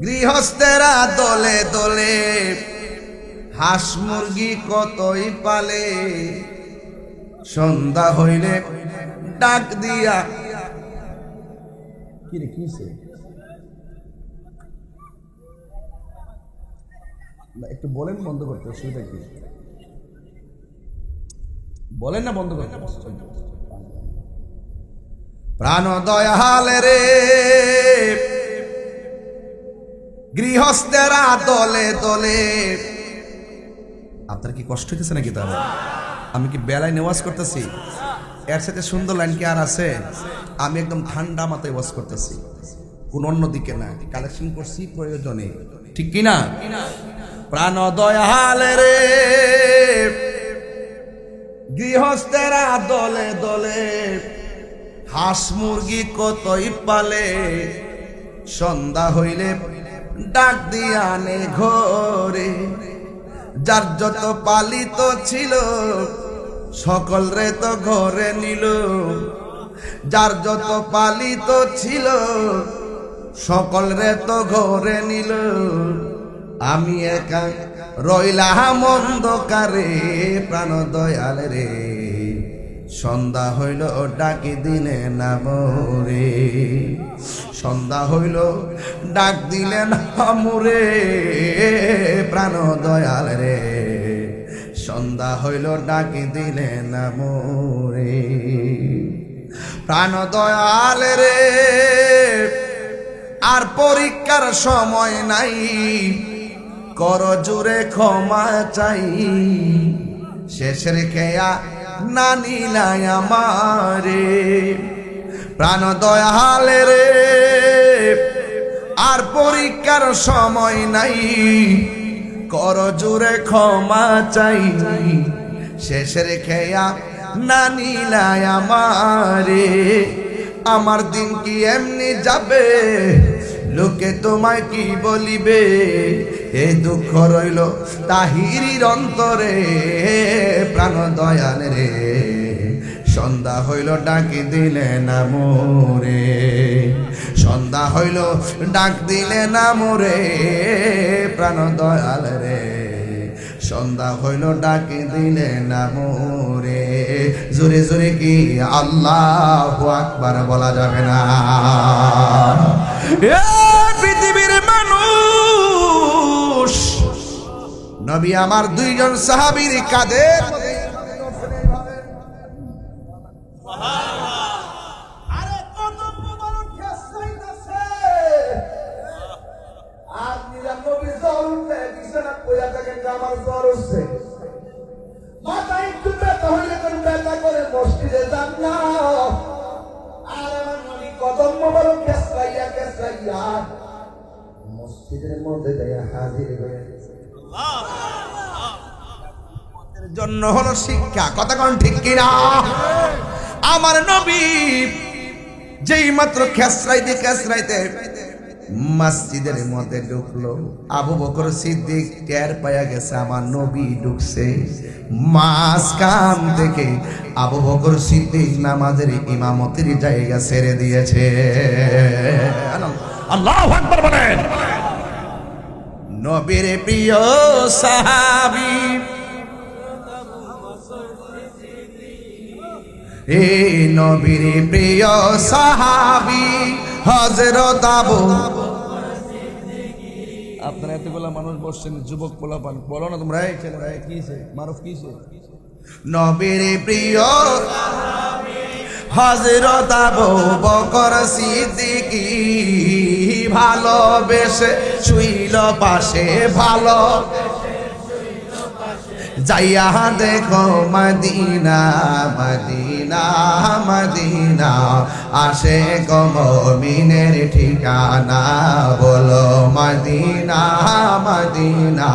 গৃহস্থেরা দলে দলে হাঁস মুরগি কতই পালে, সন্ধ্যা হইলে ডাক দিয়া। কি রে কিছে? একটু বলেন বন্ধ করতে, অসুবিধা কি? বলেন না বন্ধ করতে। প্রাণ দয়াল রে, গৃহস্থেরা দলে দলে। আপনার কি কষ্ট হইতেছে নাকি? তাহলে আমি কি বেলায় নেওয়াজ করতেছি? এর সাথে সুন্দর লাইন কি আর আছে? আমি একদম ঠান্ডা মাথায় ওয়াজ করতেছি, কোন অন্য দিকে না। কালেকশন করছি প্রয়োজনে, ঠিক কিনা? প্রাণ দয়াল রে, গৃহস্থেরা দলে দলে হাঁস মুরগি কতই পালে, সন্ধ্যা হইলে ডাক দিয়া নে ঘরে। যার যত পালিত ছিল সকল রে তো ঘরে নিল, যার যত পালিত ছিল সকল রে তো ঘরে নিল। আমি একা রইলাম অন্ধকারে। প্রাণ দয়াল রে, সন্ধ্যা হইল ডাকি দিলে না মোরে, সন্ধ্যা হইল ডাক দিলে না মোরে। প্রাণ দয়াল রে, সন্ধ্যা হইল ডাকি দিলে না মোরে। প্রাণ দয়াল রে, আর পরীক্ষার সময় নাই, কর জুড়ে ক্ষমা চাই। শেষের খেয়া না নিলাই আমারে। প্রাণ দয়াল রে, আর পরীক্ষার সময় নাই, কর জুড়ে ক্ষমা চাই। শেষের খেয়া না নিলাই আমারে। আমার দিন কি এমনি যাবে, লোকে তোমায় কি বলিবে। এই দুঃখ রইল তাহিরির অন্তরে। প্রাণ দয়াল রে, সন্ধ্যা হইল ডাকি দিলে না মোরে, সন্ধ্যা হইল ডাক দিলে না মোরে। প্রাণ দয়াল রে, সন্ধ্যা হইল ডাকি দিলে না মোরে। জোরে জোরে কি আল্লাহু আকবার বলা যাবে না? পৃথিবীর মানুষ, নবী আমার 2 জন সাহাবীর কাঁধের মসজিদে যান না, আর আমার নবী কদম মোবারক খেসরাইয়া খেসরাইয়া মসজিদের মধ্যে হাজির হয়ে জন্য হলো শিক্ষা। কথা কোন ঠিক কিনা? আমার নবী যেই মাত্র খেসরাইতে খেসরাইতে মসজিদের মধ্যে ঢুকলো, আবু বকর সিদ্দিক টের পায়া গেছে আমার নবী ঢুকছে। মাঝখান থেকে আবু বকর সিদ্দিক নামাজের ইমামতির জায়গা ছেড়ে দিয়েছে। আল্লাহু আকবার বলেন। নবীর প্রিয় সাহাবী এই নবীর প্রিয় সাহাবী হযরত আবু। আপনারা এতগুলা মানুষ বসছেন, যুবক পোলাপান, বলো না তোমরা, এই ছেলেরা কি হইছে, মারুফ কি হইছে? নবীর প্রিয় হযরত আবু বকর সিদ্দিকী ভালোবেসে শুইল পাশে, ভালো যাইয়া দেখো মদিনা মদিনা মদিনা, আসে গো মুমিনের ঠিকানা, বলো মদিনা মদিনা।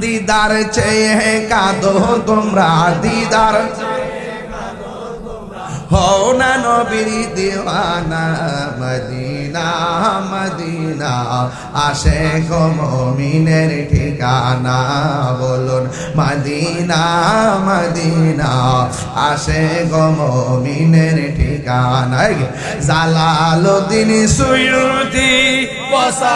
দিদার চেয়ে কাঁদো তোমরা, দিদার হও না নবীর দিওয়ানা, মদিনা মদিনা, আসে গো মুমিনের ঠিকানা, বলুন মদিনা মদিনা, আসে গো মুমিনের ঠিকানা। জালালউদ্দিন সুয়ুতি বসা,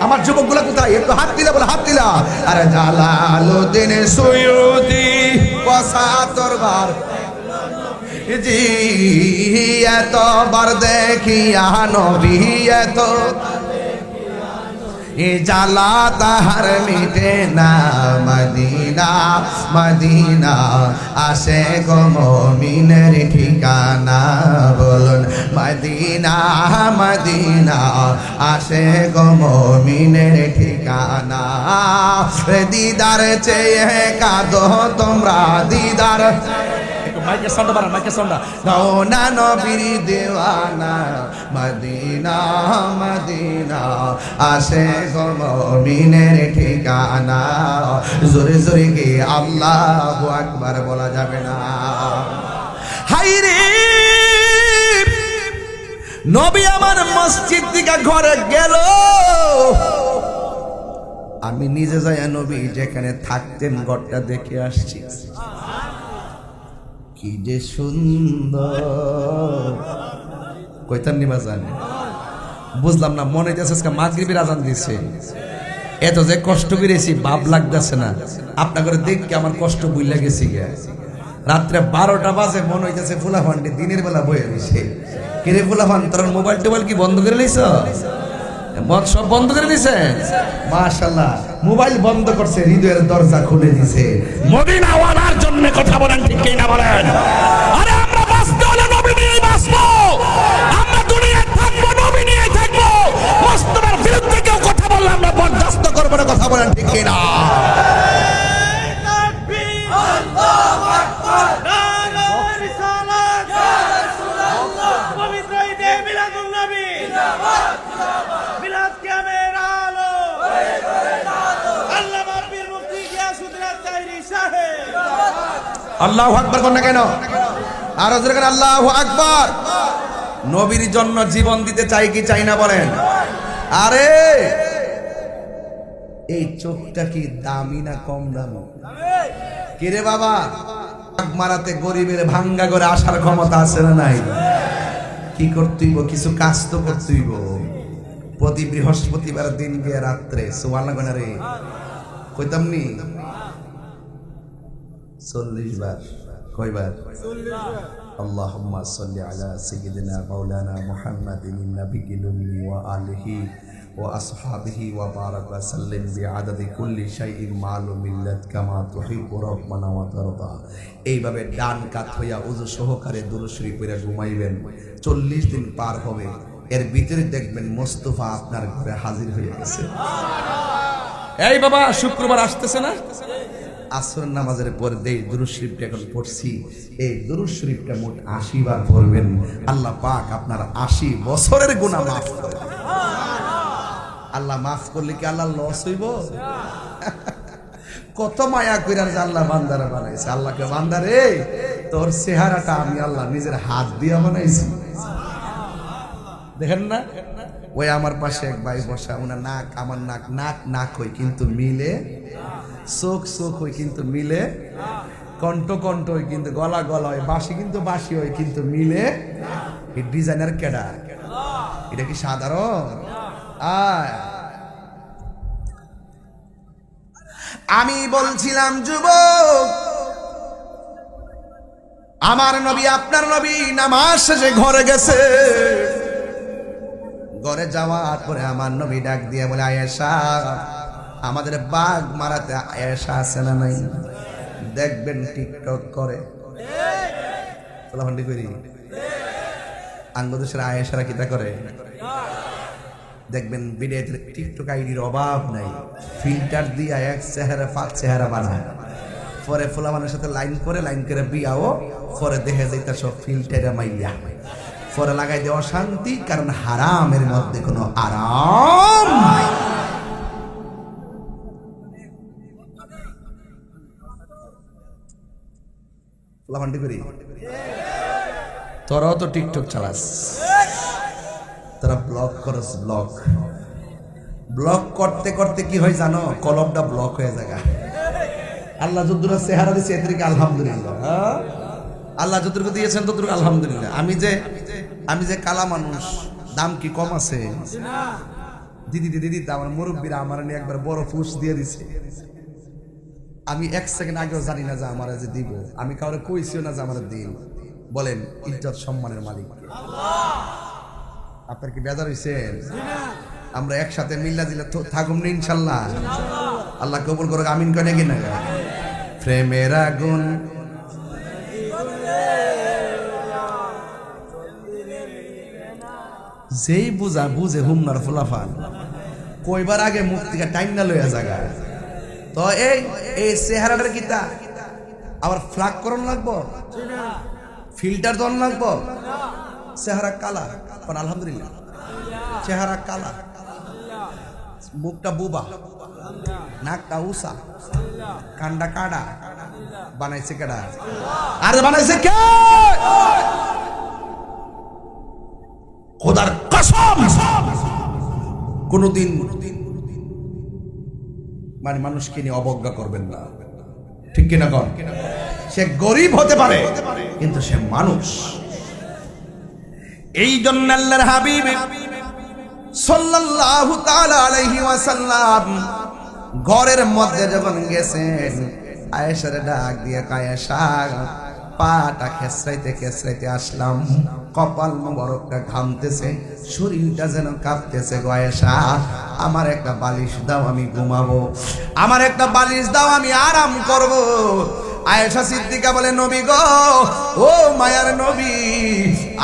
আমার যুবকগুলা কোথায়? একটু হাত দিলা, বলে হাত দিলা। আরে জালালউদ্দিন সুয়ুতি বসা দরবার, জি এতবার দেখিয়া নবী, এত এ জালা তাহার মিটে না, মদিনা মদিনা, আসে গো মুমিনের ঠিকানা, বলুন মদিনা মদিনা, আসে গো মুমিনের ঠিকানা। দিদার চেয়ে কাঁদো তোমরা, দিদার মাইকে সাউন্ড বাড়া, মাইকে সাউন্ড দাও না নবীর দেওয়ানা, মদিনা মদিনা, আসে গো মুমিনের ঠিকানা। জোরে জোরে গে আল্লাহু আকবার বলা যাবে না। হাইরে নবী আমার মসজিদ থেকে ঘরে গেল, আমি নিজে যাই নবী যেখানে থাকতেন ঘরটা দেখে আসছি। কি যে সুন্দর, কইতাম নিবা জানি, বুঝলাম না, মনে হইতেছে মাগরিবের আজান দিছে, এত যে কষ্ট করেছি ভাব লাগতেছে না। আপনার করে দেখকে আমার কষ্ট বুঝলা গেছি গে। রাত্রে 12টা বাজে মনে হইতেছে ফুলাফানটি দিনের বেলা বয়ে দিছে। কিরে ফুলাফান, তোর মোবাইল টোবাইল কি বন্ধ করে লইছ? সব বন্ধ করে দিছে, মাশাআল্লাহ। মোবাইল বন্ধ করছে, হৃদয়ের দরজা খুলে দিছে। মদিনা ওয়ালার জন্য কথা বলেন, ঠিক কি না বলেন? আরে আমরা বাঁচতে হলে নবী নিয়েই বাঁচবো, আমরা দুনিয়ায় থাকবো নবী নিয়েই থাকবো। মুস্তাফার বিরুদ্ধে কেউ কথা বললে আমরা বরদাস্ত করবো না, কথা বলেন ঠিক কি না? আল্লাহু আকবার কোন না কেন? আর জোরে করে আল্লাহু আকবার। নবীর জন্য জীবন দিতে চাই কি চাই না বলেন? আরে এই চোখটা কি দামি না কম দামি? কিরে বাবা, মারাতে গরিবের ভাঙ্গা করে আসার ক্ষমতা আছে না নাই? কি করতেইব, কিছু কাজ তো করতেইব। প্রতি বৃহস্পতিবার দিন গিয়ে রাত্রে সুবহানাল্লাহ কোন রে কইতাম নি 40 বার, কয়বার? আল্লাহুম্মা সাল্লি আলা সাইয়্যিদিনা মাওলানা মুহাম্মাদিন নাবিয়্যিল উম্মি ওয়া আলিহি ওয়া আসহাবিহি ওয়া বারাক ওয়া সাল্লিম বিআদাদি কুল্লি শাইইন মালুমিন লাক কামা তুহিব্বু রাব্বানা ওয়া তারদা। এইভাবে ডান কাত হইয়া ওযু সহকারে দুরূদ শরীফ পড়ে ঘুমাইবেন। 40 দিন পার হবে, এর ভিতরে দেখবেন মোস্তফা আপনার ঘরে হাজির হয়ে গেছে। এই বাবা, শুক্রবার আসতেছে না? আসর নামাজের পর দেই দুরূদ শরীফটা এখন পড়ছি, এই দুরূদ শরীফটা মোট 80 বার পড়বেন। আল্লাহ পাক আপনার 80 বছরের গুনাহ মাফ করে। আল্লাহ মাফ করলে কি আল্লাহ লস হইব? কত মায়া কইরা যে আল্লাহ বান্দারা বানাইছে। আল্লাহকে বান্দারে, তোর চেহারাটা আমি আল্লাহ নিজের হাত দিয়ে বানাইছি। দেখেন না, ওই আমার পাশে এক ভাই বসা, ওনার নাক আমার নাক, নাক নাক হই কিন্তু মিলে, চোখ চোখ হই কিন্তু মিলে, কণ্ঠ কণ্ঠ হই কিন্তু গলা গলা হয়, বাঁশি কিন্তু বাঁশি হয় কিন্তু মিলে। এই ডিজাইনার কেডা? এটা কি সাধারণ? আমি বলছিলাম যুবক, আমার নবী আপনার নবী নামাজ শেষে ঘরে গেছে। ঘরে যাওয়ার পরে আমার নবী ডাক দিয়ে বলে, আয়েশা, আমাদের বাঘ মারাতে আয়েশা আছে না নাই? দেখবেন টিকটক করে, আঙ্গদেশের আয়েশারা কিটা করে দেখবেন। ভিডিওতে টিকটক আইডির অভাব নাই, ফিল্টার দিয়ে এক চেহারা ফাঁক চেহারা বানায়, পরে ফুলামানের সাথে লাইন করে বিয়াও, পরে দেখে যাইতা সব ফিল্টারে মাইয়া, পরে লাগাই দিয়ে অশান্তি, কারণ হারামের মধ্যে কোনো আরাম নাই। ফুলামান্ডি করি, তোরাও তো টিকটক চালাস, তোরা ব্লক করস। ব্লক করতে করতে কি হয় জানো? কলমটা ব্লক হয়ে যায়। আল্লাহ যদ্দুর চেহারা দিয়েছে এদেরকে আলহামদুলিল্লাহ, আল্লাহ যদ্দুরকে দিয়েছেন তদ্দুর আলহামদুলিল্লাহ। আমি যে কালা মানুষ, দাম কি কম আছে? দিদি আমার মুরব্বীরা আমার নিয়ে একবার বড় ফুস দিয়ে দিছে। আমি 1 সেকেন্ড আগেও জানি না যে আমার যে দিব, আমি কাউরে কইছিও না যে আমার দিন। বলেন ইজ্জত সম্মানের মালিক আপনার কি বেজার হইছেন? আমরা একসাথে মিল্লা দিলে থাকুম না ইনশাল্লাহ। আল্লাহ কবুল করুক, আমিন কনে কিনা। প্রেমের আগুন যেই বুঝে হুমনার ফুলাফান কইবার আগে মুখ থেকে টাইম না লইয়া জায়গা। তো এই চেহারাটার কিতা আবার ফ্লাগ করন লাগবো, ফিল্টার দন লাগবো। চেহারা কালা, আলহামদুলিল্লাহ চেহারা কালা, মুখটা বুবা, নাকটা উষা, কান্ডা কাডা, বানাইছে কেডা? আর বানাইছে কে? খোদার কসম, কোনদিন মানে মানুষকে নিয়ে অবজ্ঞা করবেন না, ঠিক কিনা কর? সে গরিব হতে পারে কিন্তু সে মানুষ। এই জন্য আল্লাহর হাবিব সাল্লাল্লাহু তাআলা আলাইহি ওয়াসাল্লাম ঘরের মধ্যে যখন গেছেন, আয়েশার ডাক দিয়ে, আয়েশা পাটা খেসরাইতে আসলাম, কপাল মোবারকটা ঘামতেছে, শরীরটা যেন কাঁপতেছে। গো আয়েশা, আমার একটা বালিশ দাও, আমি ঘুমাবো, আমার একটা বালিশ দাও, আমি আরাম করব। আয়েশা সিদ্দিকা বলে, নবী গো, ও মায়ার নবী,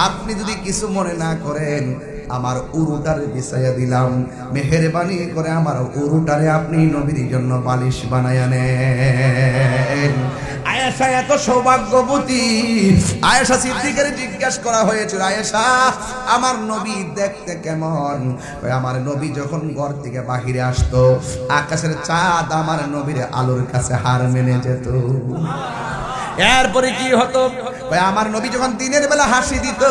আপনি যদি কিছু মনে না করেন, আমার উরুটারে বিছাইয়া দিলাম, মেহেরবানি করে আমার উরুটারে আপনি নবীর জন্য বালিশ বানায়া নেন। আয়েশা এত সৌভাগ্যবতী। আয়েশা সিদ্দিকারে জিজ্ঞাসা করা হয়েছিল, আয়েশা আমার নবী দেখতে কেমন? আমার নবী যখন ঘর থেকে বাহিরে আসতো, আকাশের চাঁদ আমার নবীর আলোর কাছে হার মেনে যেত। এরপরে কি হতো? আমার নবী যখন দিনের বেলা হাসি দিত,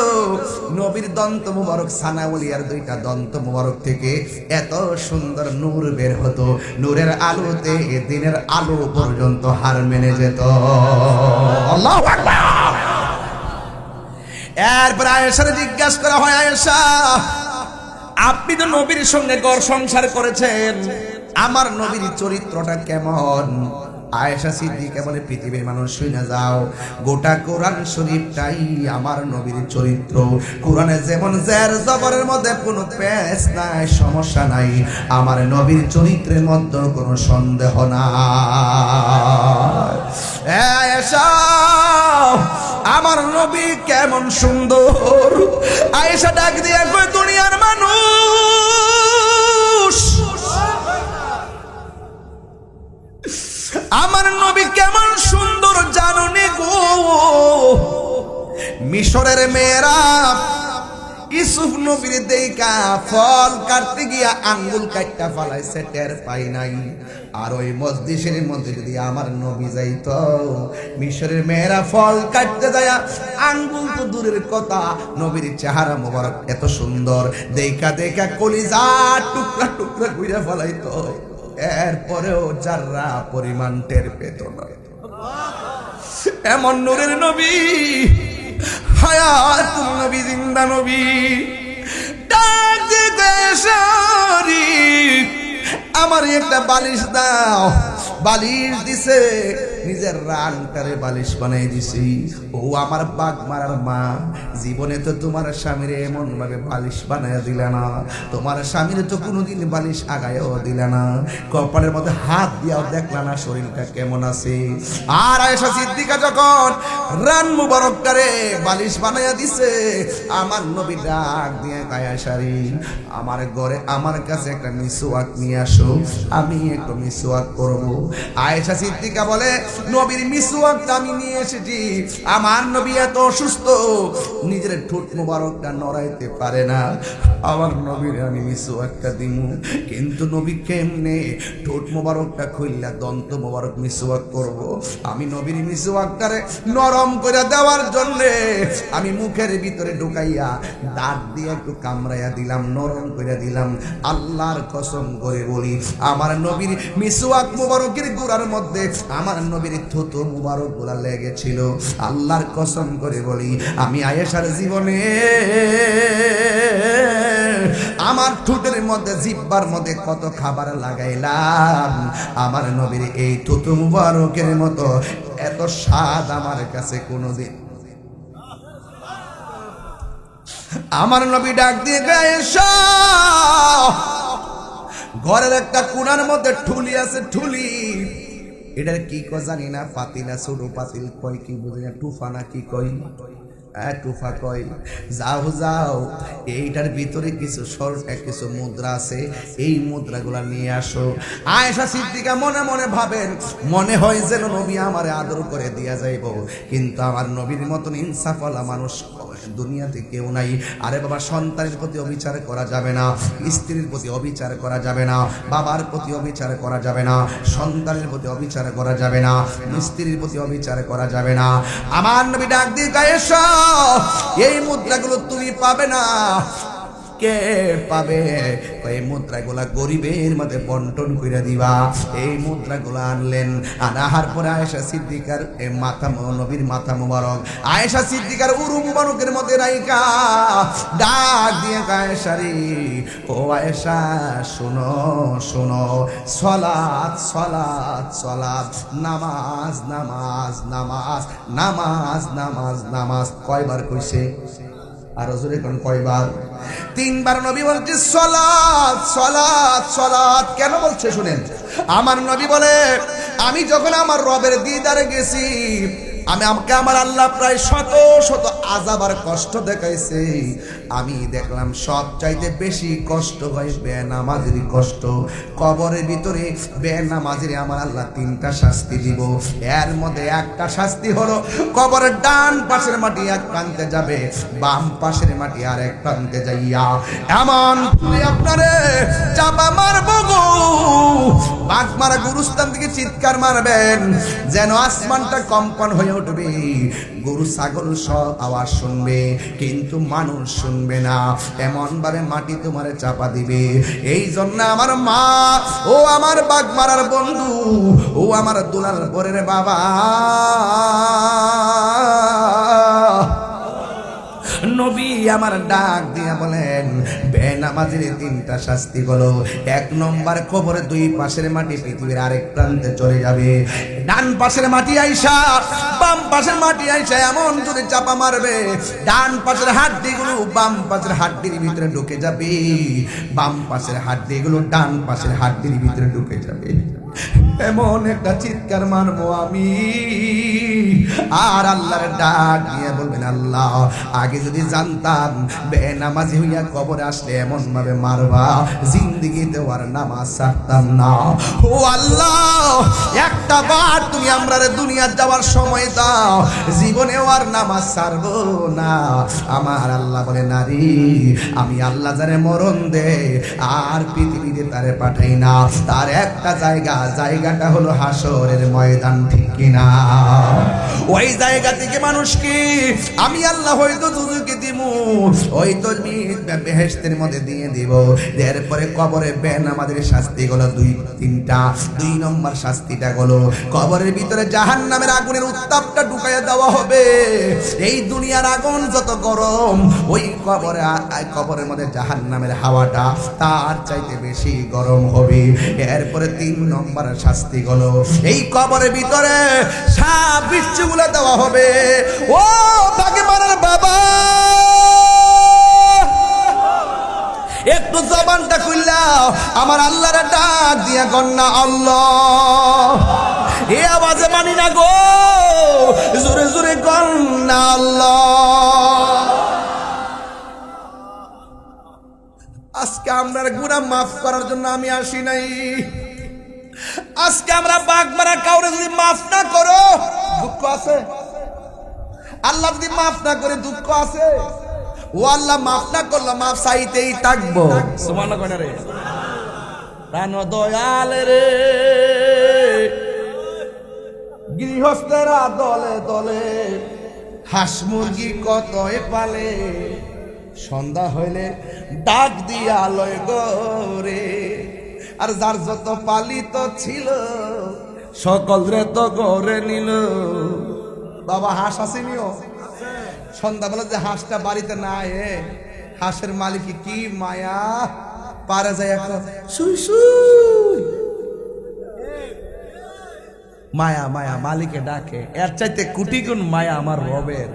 নবীর দন্ত মুবারক সানাউলিয়ার 2টা দন্ত মুবারক থেকে এত সুন্দর নূর বের হতো, নূরের আলোতে দিনের আলো পর্যন্ত হার মেনে যেত। আল্লাহু আকবার। এরপর আয়েশারে জিজ্ঞাসা করা হয়, আয়েশা আপনি তো নবীর সঙ্গে ঘর সংসার করেছেন, আমার নবীর চরিত্রটা কেমন? আয়েশা সিদ্দিকা বলে, পৃথিবীর মানুষ শুনে যাও, গোটা কোরআন শরীফটাই আমার নবীর চরিত্র। কোরআনে যেমন জের জবরের মধ্যে কোনো পেশ নাই, সমস্যা নাই, আমার নবীর চরিত্রের মধ্যে কোনো সন্দেহ নাই। আয়েশা আমার নবী কেমন সুন্দর! আয়েশা ডাক দিয়ে কই, দুনিয়ার মানুষ, আমার নবী কেমন সুন্দর জানো নি গো? মিশরের মেয়েরা ইউসুফ নবীর দেইকা ফল কাটতে গিয়া আঙ্গুল কাটটা ফালাইছে, টের পাই নাই। আর ওই মজলিসের মধ্যে যদি আমার নবী যাইতো, মিশরের মেয়েরা ফল কাটতে যায়, আঙ্গুল তো দূরের কথা, নবীর চেহারা মোবারক এত সুন্দর, দেইকা কলিজা টুকরা টুকরা কইরা ফলাইতো, এরপরেও যারা পরিমাণ টের পেত না। এমন নূরের নবী, হায়াতুল নবী, জিন্দা নবী, ডাক দিতে শরীফ, আমার একটা বালিশ দাও, বালিশ দিছে, নিজের রানটারে বালিশ বানাই দিছি। ও আমার বাঘ মারার মা, জীবনে তো তোমার স্বামীর এমন ভাবে বালিশ বানায় দিলে না, তোমার স্বামীর তো কোনোদিন বালিশ আগায়ও দিলে না, কপালের মধ্যে হাত দিয়াও দেখলা না শরীরটা কেমন আছে। আর আয়েশা সিদ্দিকা যখন রান মুবারকটারে বালিশ বানাইয়া দিছে, আমার নবী ডাক দিয়ে আয়েশারি, আমার ঘরে আমার কাছে একটা মিসওয়াক নিয়ে আসো, আমি একটু মিসওয়াক করব। আয়েশা সিদ্দিকা বলে, নবীর মিসওয়াকটা আমি নিয়ে এসেছি। আমার নবী এত অসুস্থ, নিজের ঠোঁট মোবারকটা নড়াইতে পারে না, আমার নবীর আমি মিসওয়াকটা দিমু, কিন্তু নবী কেমনে ঠোঁট মোবারকটা খুললা দন্ত মোবারক মিসওয়াক করব। আমি নবীর মিসওয়াকটারে নরম করে দেওয়ার জন্যে আমি মুখের ভিতরে ঢুকাইয়া দাঁত দিয়ে একটু কামড়াইয়া দিলাম, নরম করে দিলাম। আল্লাহর কসম করে বলি, আমার নবীর মিসওয়াক মুবারকের গুড়ার মধ্যে আমার নবীর থুতু মুবারক গুলা লেগেছিল। আল্লাহর কসম করে বলি, আমি আয়েশার জীবনে আমার ঠোঁটের মধ্যে জিহ্বার মধ্যে কত খাবার লাগাইলাম, আমার নবীর এই থুতু মুবারকের মতো এত স্বাদ আমার কাছে কোনোদিন। আমার নবী ডাক দিয়ে আয়েশা, ঘরের একটা কোণার মধ্যে ঠুলি আছে, ঠুলি, এটার কি কয় জানি না, পাতিলা ছোট পাতিল কয় কি বুঝি না, টুফা না কি কয়, টুফা কয়। যাও যাও, এইটার ভিতরে কিছু মুদ্রা আছে, এই মুদ্রাগুলা নিয়ে আসো। আয়েশা সিদ্দিকা মনে মনে ভাবেন, মনে হয় যেন নবী আমারে আদর করে দিয়া যাইব, কিন্তু আমার নবীর মতন ইনসাফওয়ালা মানুষ দুনিয়াতে কেউ নাই। আরে বাবা, সন্তানের প্রতি অবিচার করা যাবে না, স্ত্রীর প্রতি অবিচার করা যাবে না, বাবার প্রতি অবিচার করা যাবে না, সন্তানের প্রতি অবিচার করা যাবে না, স্ত্রীর প্রতি অবিচার করা যাবে না। আমার নবী ডাক দিয়ে আয়েশা, এই মুদ্রাগুলো তুমি পাবে না। কে পাবে? এই মুদ্রাগুলা গরিবের মধ্যে বন্টন করে দিবা। এই মুদ্রাগুলো আনলেন, আনার পরে আয়েশা সিদ্দিকার মাথা, নবীর মাথা মুবারক আয়েশা সিদ্দিকার উরু মুবারকের মধ্যে রাইকা ডাক দিয়ে আয়েশারি, ও আয়েশা শোনো শোনো, সালাত সালাত সালাত, নামাজ নামাজ নামাজ নামাজ নামাজ নামাজ। কয়বার কইছে? আর জোরে কোন কয়বার? 3 বার নবী বলছে সালাত সালাত সালাত। কেন বলছে শুনেন। আমার নবী বলে, আমি যখন আমার রবের দিদারে গেছি, আমাকে আমার আল্লাহ প্রায় শত শত আযাব আর কষ্ট দেখাইছে। আমি দেখলাম সব চাইতে বেশি কষ্ট হয় বেনামাজির কষ্ট। কবরের ভিতরে বেনামাজির আমার আল্লাহ 3টা শাস্তি দিব। এর মধ্যে একটা শাস্তি হলো কবরের ডান পাশের মাটি এক প্রান্তে যাবে, বাম পাশের মাটি আর এক প্রান্তে যাইয়া এমন আপনারে চাপা মারবো গো। বাঘ মারা গুরুস্থান থেকে চিৎকার মারবেন যেন আসমানটা কম্পন হয়ে উঠবে। গরু ছাগল সব আওয়াজ শুনবে, কিন্তু মানুষ শুনবে না। এমন ভাবে মাটি তোমারে চাপা দিবে। এই জন্য আমার মা, ও আমার বাঘ মারার বন্ধু, ও আমার দুলাল পরের বাবা, নবী আমার ডাক দিয়া বলেন, বেনামাজির 3টা শাস্তি হলো, 1 নম্বর কবরে 2 পাশের মাটি পৃথিবীর আরেক প্রান্তে চলে যাবে। ডান পাশের মাটি আইসা বাম পাশের মাটি আইসা এমন জোরে চাপা মারবে, ডান পাশের হাড্ডিগুলো বাম পাশের হাড্ডির ভিতরে ঢুকে যাবে, বাম পাশের হাড্ডিগুলো ডান পাশের হাড্ডির ভিতরে ঢুকে যাবে। এমন একটা চিৎকার মারবো আমি, আর আল্লাহর ডাক দিয়ে বলবেন, আল্লাহ আগে যদি জানতাম বেনামাজি হইয়া কবরে আসলে এমন ভাবে মারবা, জিন্দেগিতে আর নামাজ ছাড়তাম না। ও আল্লাহ, একটা বার তুমি আমরারে দুনিয়া যাওয়ার সময় দাও, জীবনে আর নামাজ ছাড়বো না। আমার আল্লাহ বলে, নারী আমি আল্লাহ যারে মরণ দে আর পৃথিবীতে তারে পাঠাই না, তার একটা জায়গাটা হলো হাসরের ময়দান, ঠিক কিনা? ওই জায়গা থেকে মানুষকে আমি আল্লাহ হয়তো দুজকে দিব, হয়তো বেহেশতের মধ্যে দিয়ে দিব। এরপরে কবরে বেনামাজির শাস্তি হলো 2-3টা। 2 নম্বর শাস্তিটা হলো কবরের ভিতরে জাহান্নামের আগুনের উত্তাপটা ঢুকাইয়া দেওয়া হবে। এই দুনিয়ার আগুন যত গরম, ওই কবরের মধ্যে জাহান্নামের হাওয়াটা তার চাইতে বেশি গরম হবে। এরপরে 3 নম্বর নম্বর শাস্তি হলো এই কবরের ভিতরে সাপ বিচ্ছুগুলো দেওয়া হবে। ও ভাগ্যবানের বাবা, একটু জবানটা খুললাও, আমার আল্লাহর ডাক দিয়া কন্যা আল্লাহ। এ আওয়াজে মানি না গো, জোরে জোরে কন্যা আল্লাহ। আজকে আমরা গুনাহ মাফ করার জন্য আমি আসি নাই। আজকে আমরা বাঘ মারা কাউরে যদি মাফ না করো, দুঃখ আছে? আল্লাহ যদি মাফ না করে দুঃখ আছে? ও আল্লাহ মাফ না করলে মাফ চাইতেই থাকবো। সুবহানাল্লাহ কয় না রে? প্রাণ দয়াল রে, গৃহস্থেরা দলে দলে হাঁস মুরগি কতই পালে, সন্ধ্যা হইলে ডাক দিয়া লয় গরে। আর যার যত পালিত ছিল সকল রে তো গড়ে নিল। বাবা হাঁস আসেনিও? সন্ধ্যাবেলা যে হাঁসটা বাড়িতে না হাঁসের মালিক কি মায়া, পারে যায় এখন শুই শুই, মায়া মায়া মালিকে ডাকে। এর চাইতে কোটি গুণ মায়া আমার রবের।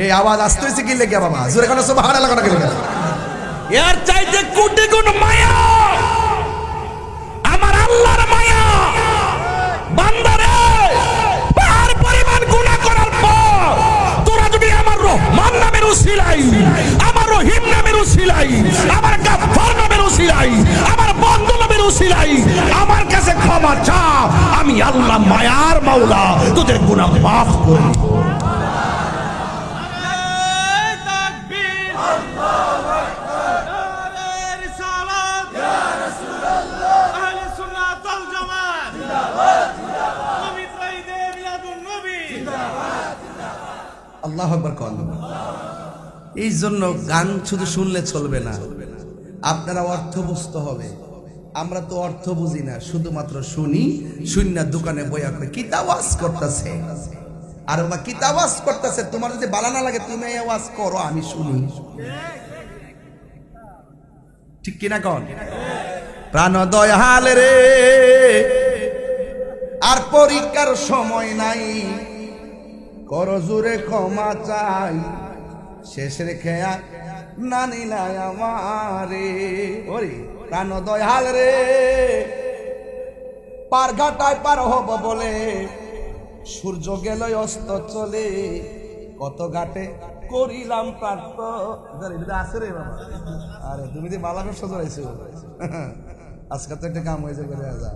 এই আওয়াজ আসতেছে কি লেগে বাবা? জোরে কেন সুবহানাল্লাহ কেন লেগে? এর চাইতে কোটি গুণ মায়া আমার আল্লাহর মায়া। বান্দারে পার পরিমাণ গুনাহ করার পর তোরা যদি আমার রহমান নামের উসিলাই, আমার রহিম নামের উসিলাই, আমার গাফফার নামের উসিলাই, আমার বন্ধু নামের উসিলাই আমার কাছে ক্ষমা চা, আমি আল্লাহ মায়ার মাওলা তোদের গুনাহ মাফ করে দেব। আল্লাহু আকবার কন। এই জন্য গান শুধু শুনলে চলবে না, আপনারা অর্থ বুঝতে হবে। আমরা তো অর্থ বুঝি না, শুধুমাত্র শুনি, শুননা দোকানে বইয়া কই কি আওয়াজ করতেছে, আর ওমা কি আওয়াজ করতেছে। তোমার যদি ভালো না লাগে তুমি এই আওয়াজ করো, আমি শুনি। ঠিক কিনা কন? প্রাণ দয়াল রে, আর পরীক্ষার সময় নাই, করো জোরে ক্ষমা চাই, শেষ রেখে না নিলাই আমারে। ওরে প্রাণ দয়াল রে, পার ঘাটায় পার হব বলে সূর্য গেল অস্ত চলে, কত ঘাটে করিলাম প্রার্থনা। আছে রে বাবা, আরে তুমি যে বালা ব্যবসা চলাইছো আজকে তো একটা কাম হয়েছে করে যা।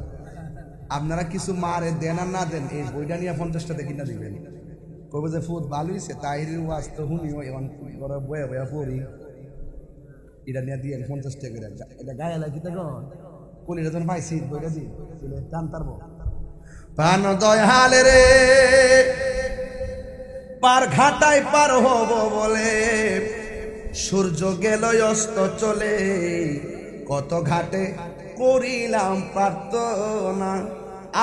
আপনারা কিছু মারে দেন আর না দেন, এই বইটা নিয়ে 50টা দেখি না দিবেন, কবে যে ফুট ভালো হয়েছে তাইর ওয়াজ তো শুনি বয়া বয়া পড়ি, এটা নিয়ে দিয়ে 50 টাকা করে। এটা গায়ে লাগি তখন কলিটা যখন পাইছি বইটা দিই টান তারবো। প্রাণ দয়াল রে, পার ঘাটায় পার হব বলে সূর্য গেল অস্ত চলে, কত ঘাটে করিলাম প্রার্থনা,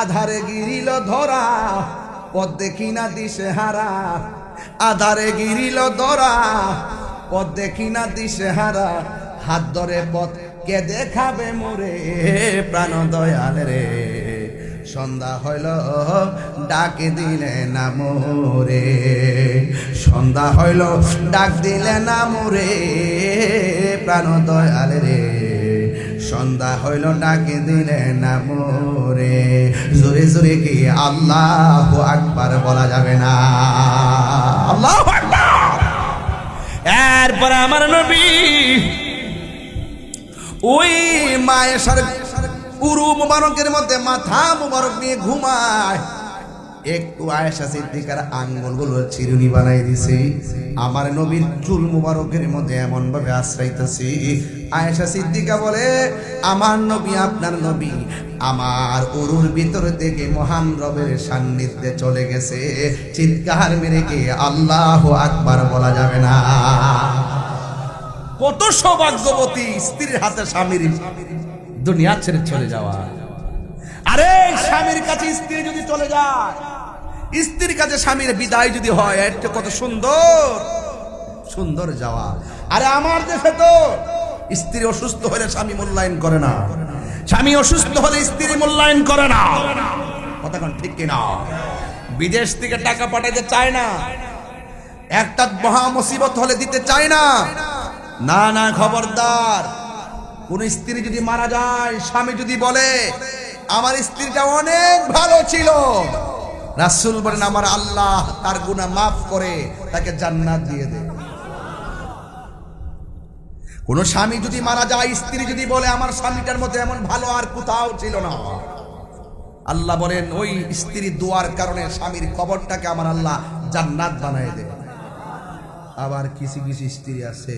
আধারে গিরিল ধরা পথ দেখি না দিশে হারা, আধারে গিরিল ধরা পথ দেখি না দিশে হারা, হাত ধরে পথ কে দেখাবে মোরে। প্রাণ দয়াল রে, সন্ধ্যা হইল ডাক দিলে না মোরে, সন্ধ্যা হইল ডাক দিলে না মোরে। প্রাণ দয়াল রে, সন্ধ্যা হইল ডাকে দিলে না মোরে। জোরে জোরে কি আল্লাহু আকবার বলা যাবে না? আল্লাহু আকবার। এরপর আমার নবী ওই মায়েশার পুরু মুবারকের মধ্যে মাথা মুবারক নিয়ে ঘুমায়, একটু আয়েশা সিদ্দিকার আঙ্গুলগুলো চিরুনি বানাই দিছে, আমার নবীর চুল মুবারকের মধ্যে এমন ভাবে আশ্রাইতেছে। আয়েশা সিদ্দিকা বলে, আমার নবী আপনার নবী আমার উরুর ভিতর থেকে মহান রবের সান্নিধ্যে চলে গেছে। চিৎকার মেরে কে আল্লাহু আকবার বলা যাবে না? কত সৌভাগ্যবতী স্ত্রীর হাতে স্বামীর দুনিয়া ছেড়ে চলে যাওয়া। আরে স্বামীর কাছে স্ত্রী যদি চলে যায়, স্ত্রীর কাছে স্বামীর বিদায় যদি হয়, এটা কত সুন্দর সুন্দর যাওয়া। আরে আমার দেশে তো স্ত্রী অসুস্থ হলে স্বামী মূল্যায়ন করে না, স্বামী অসুস্থ হলে স্ত্রী মূল্যায়ন করে না, কথা কোন ঠিক কিনা? বিদেশ থেকে টাকা পাঠাইতে চায় না, একটা মহা মুসিবত হলে দিতে চায় না। না না, খবরদার। কোন স্ত্রী যদি মারা যায়, স্বামী যদি বলে আমার স্ত্রীটা অনেক ভালো ছিল, রাসূল বলেন আমার আল্লাহ তার গুনাহ মাফ করে তাকে জান্নাত দিয়ে দেয়। কোন স্বামী যদি মারা যায়, স্ত্রী যদি বলে আমার স্বামীটার মতো এমন ভালো আর কোথাও ছিল না, আল্লাহ বলেন ওই স্ত্রীর দোয়ার কারণে স্বামীর কবরটাকে আমার আল্লাহ জান্নাত বানায় দেয়। আবার কিছু কিছু স্ত্রী আছে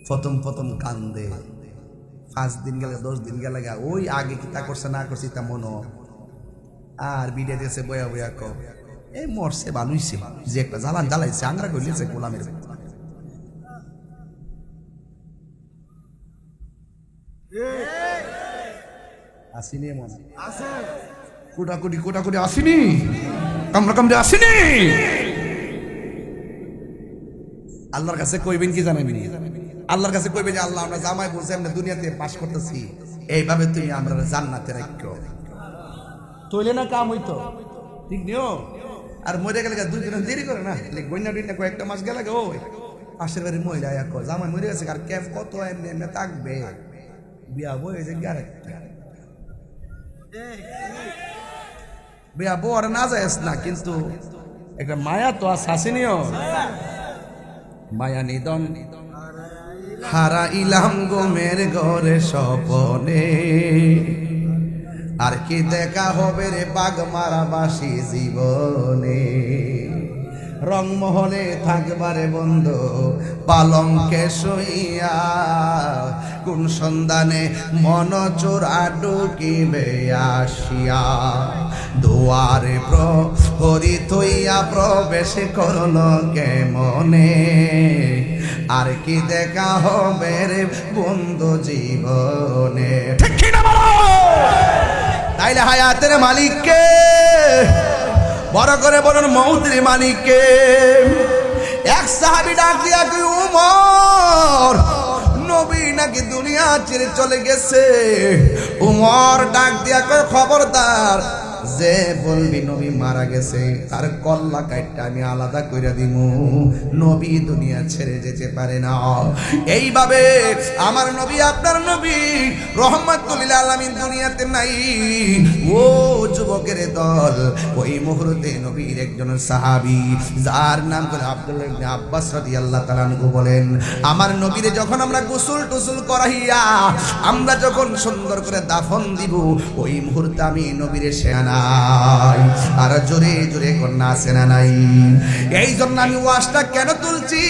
প্রথম প্রথম কান্দে, 5 দিন গেলে 10 দিন গেলে ওই আগে কি তা করছে না করছি তা মনো, আর বিডে দিয়েছে বয়া বয়া ক এই মরছে বানুইছে যে একটা জ্বালান জ্বালাইছে আংরা কইলেছে গোলামের। আসিনি এমন কোটাকুটি কোটাকুটি আসিনি, কামড়া কামড়ে আসিনি। আল্লাহর কাছে কইবেন কি জানেন? আল্লাহর কাছে কইবেন যে আল্লাহ আমরা জামাই বলছি আমরা দুনিয়াতে পাস করতেছি, এইভাবে তুমি আমরা জান্নাতে রাখো, তৈলে না কাম হইতো, ঠিক নিও। আর মরে গেলে 2 দিন দেরি করে না, গইনা দিন কয়েকটা মাস গেলে ওই পাশের বাড়ির মহিলা এক জামাই মরে গেছে, আর ক্যাম্প কত এমনি এমনি থাকবে, বিয়া বই যে আরেকটা বিয়া বউ আর না যায়স না, কিন্তু একটা মায়া তো আসেনিও, মায়া নিদন হারা ইলাম গোমের ঘরে স্বপনে, আর কি দেখা হবে রে বাগ মারাবাসী জীবনে, রংমহলে থাকবারে বন্ধু পালঙ্কে শুইয়া, কোন সন্ধানে মন চোরা ঢুকিবে আসিয়া, দুয়ারে প্রহরী থইয়া প্রবেশ করল কেমনে, আর কি দেখা হবে রে বন্ধু জীবনে, ঠিক কি না বলো? তাইলে হায়াতের মালিককে বড় করে বলুন মৌতের মালিককে। এক সাহাবী ডাক দিয়া কই উমর, নবী নাকি দুনিয়া ছেড়ে চলে গেছে। উমর ডাক দিয়া কই খবরদার, যে বলবি নবী মারা গেছে তার কল্লা কাইটটা আমি আলাদা কইরা দিমু, নবী দুনিয়া ছেড়ে যেতে পারে না। এইভাবে আমার নবী আপনার নবী রহমাতুল লিল আলামিন দুনিয়াতে নাই। ও যুবকের দল, ওই মুহূর্তে নবীর একজন সাহাবী যার নাম করে আব্দুল্লাহ ইবনে আব্বাস রাদিয়াল্লাহু তাআলা আনহু বলেন, আমার নবীরে যখন আমরা গোসল টোসল করাইয়া আমরা যখন সুন্দর করে দাফন দিব, ওই মুহূর্তে আমি নবীরে সেনা নাই, আর জোরে জোরে কন্যা আছে না নাই। এই জন্য আমি ওয়াজটা কেন তুলছি,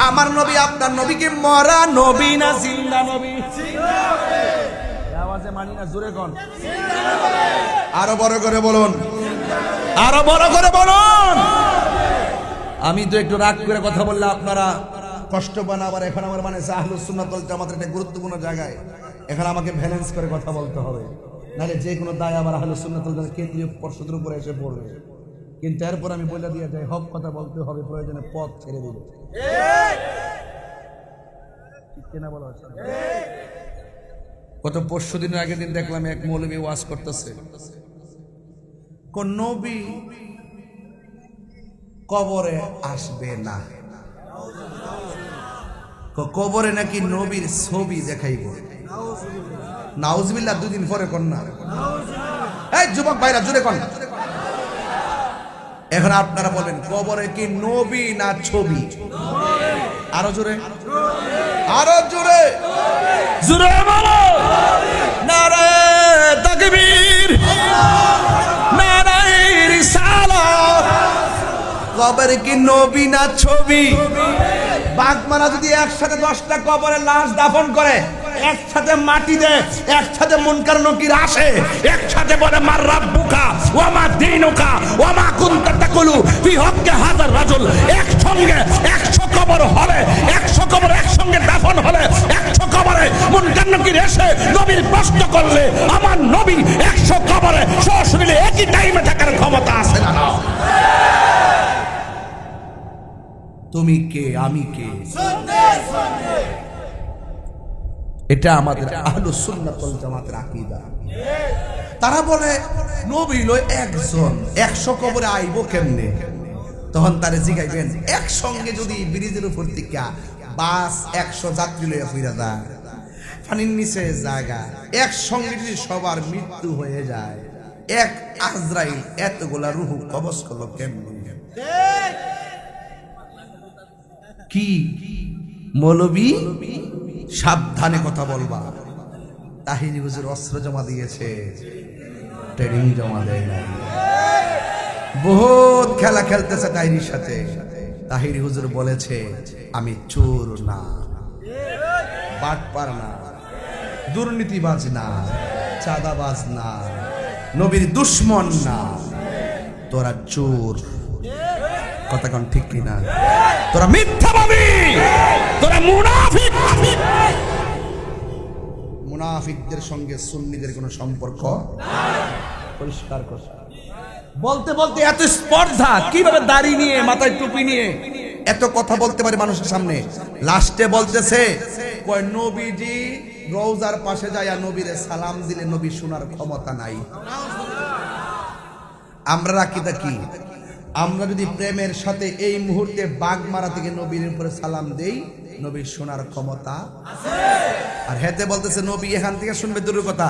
আমার নবী আপনার নবীকে মরা নবী না জিন্দা নবী, আওয়াজে মানি না, জোরে কোন, আরো বড় করে বলুন, আরো বড় করে বলুন। আমি তো একটু রাগ করে কথা বললে আপনারা কষ্ট পান, আবার এখন আমার মানে আহলুস সুন্নাত ওয়াল জামাতের একটা গুরুত্বপূর্ণ জায়গায়, এখন আমাকে ব্যালেন্স করে কথা বলতে হবে, নাহলে যে কোনো দায় আবার আহলুস সুন্নাত ওয়াল জামাতের কেন্দ্রীয় পর্ষদের উপরে এসে পড়বে। কিন্তু এরপর আমি বলে দিয়ে যাই, হক কথা বলতে হবে, প্রয়োজনে পথ ছেড়ে দিল, ঠিক কিনা বলা হচ্ছে? গত 5 দিনের আগের দিন দেখলাম এক মৌলবী ওয়াজ করতেছে, কোন নবী কবরে আসবে না, কবরে নাকি নবীর ছবি দেখাইব। নাউজুবিল্লাহ, 2 দিন পরে কন্যা, এই যুবক ভাইরা জোরে কন। এখন আপনারা বলেন কবরে কি নবী না ছবি? আরো জোরে, আরো জোরে, জোরে বলো, নারে তাকবীর, নারে রিসালাত। কবরে কি নবী না ছবি? বাগমারা যদি একসাথে 10টা কবরের লাশ দাফন করে, একসাথে মাটি দেয়, একসাথে মুনকার নকির আসে, একসাথে বলে মার রাব্বুকা ওয়া মা দীনুকা ওয়া মা কুনতা তাকুলু ফি হক্কি হাযার রাজুল, একসঙ্গে 100 কবর হলে, 100 কবর একসঙ্গে দাফন হলে, 100 কবরে মুনকার নকির এসে নবীর প্রশ্ন করলে, আমার নবী 100 কবরে সশরীরে একই টাইমে থাকার ক্ষমতা আছে না? না। তুমি কে, আমি কে? এটা আমাদের আহলুস সুন্নাত ওয়াল জামাতের আকীদা। তারা বলে নবী লয় একজন, 100 কবরে আইব কেমনে? তখন তারে জিগাইবেন, একসঙ্গে যদি ব্রিজের উপর থেকে বাস 100 যাত্রী লইয়া ফিরা যায়, পানির নিচে জায়গা, একসঙ্গে যদি সবার মৃত্যু হয়ে যায়, এক আজরাইল এতগুলা রূহ কবজ করলো কেমনে? কি মৌলবী সাবধানে কথা বলবা। তাহিরি হুজুর অস্ত্র জমা দিয়েছে, ট্রেনিং জমা দেয় নাই। বহুত খেলা খেলতেছে তাহিরির সাথে। তাহিরি হুজুর বলেছে আমি চোর না, বাটপার না, দুর্নীতিবাজ না, চাঁদাবাজ না, নবীর দুশ্মন না, তোরা চোর। কথা কোন ঠিক কিনা? তোরা মিথ্যাবাদী, তোরা মুনাফিক। মুনাফিকদের সঙ্গে সুন্নিদের কোনো সম্পর্ক পরিষ্কার কথা। বলতে বলতে এত স্পর্ধা, কিভাবে দাড়ি নিয়ে মাথায় টুপি নিয়ে এত কথা বলতে পারে মানুষের সামনে। লাস্টে বলতেছে কয় নবীজি রওজার পাশে যায়া নবীরে সালাম দিলে নবী শোনার ক্ষমতা নাই। আমরা রাকিদা কি? আমরা যদি প্রেমের সাথে এই মুহূর্তে বাগমারা থেকে নবীর উপরে সালাম দেই, নবীর শোনার ক্ষমতা আছে। আর হেতে বলতেছে নবী এখান থেকে শুনবে দূরের কথা,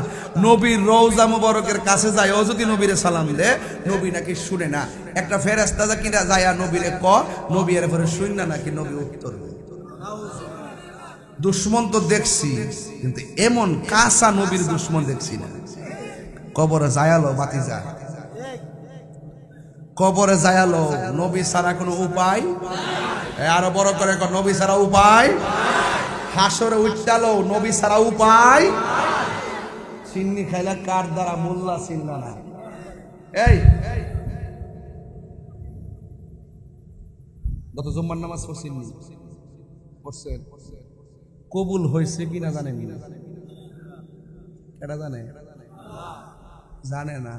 নবীর রওজা মুবারকের কাছে যায় ও যদি নবীরে সালাম দে, নবী নাকি শুনে না। একটা ফেরেশতা যা কিনা যায় নবীরে ক, নবী এর পরে শুন না নাকি নবী উত্তর দেয়। দুশ্মন তো দেখছি, কিন্তু এমন কাঁচা নবীর দুশ্মন দেখছি না। কবরে যায়ালো বাতি যায়, কবরে যায়ালো, নবী ছাড়া কোনো উপায়, আরো বড় করে নবী ছাড়া উপায়, হাসরে উঠালো নবী ছাড়া উপায়। চিন্নি খাইলা কার দ্বারা? মোল্লা চিন্না না। এই গত জুম্মার নামাজ পড়ছেন, পড়ছেন, কবুল হয়েছে কিনা জানেন? এটা জানে? জানে না।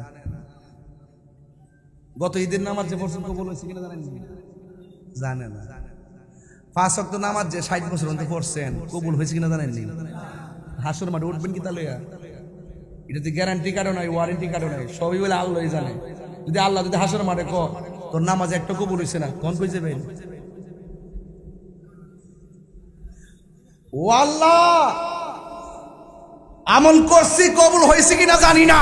গত ঈদের নামাজ যে পড়ছেন কবুল হয়েছে কিনা জানেন? জানে না। 5 ওয়াক্ত নামাজ যে 60 বছর অন্তর পড়ছেন কবুল হয়েছে কিনা জানেন? হাসর মাঠে উঠবেন কি তাহলে? এটাতে গ্যারান্টি কার্ডও নাই, ওয়ারেন্টি কার্ডও নাই, সবই বলে আল্লাহই জানে। যদি আল্লাহ যদি হাসর মাঠে ক তোর নামাজ একটা কবুল হয়েছে না, কোন কই যাবেন? ও আল্লাহ, আমল করছি কবুল হয়েছে কিনা জানি না,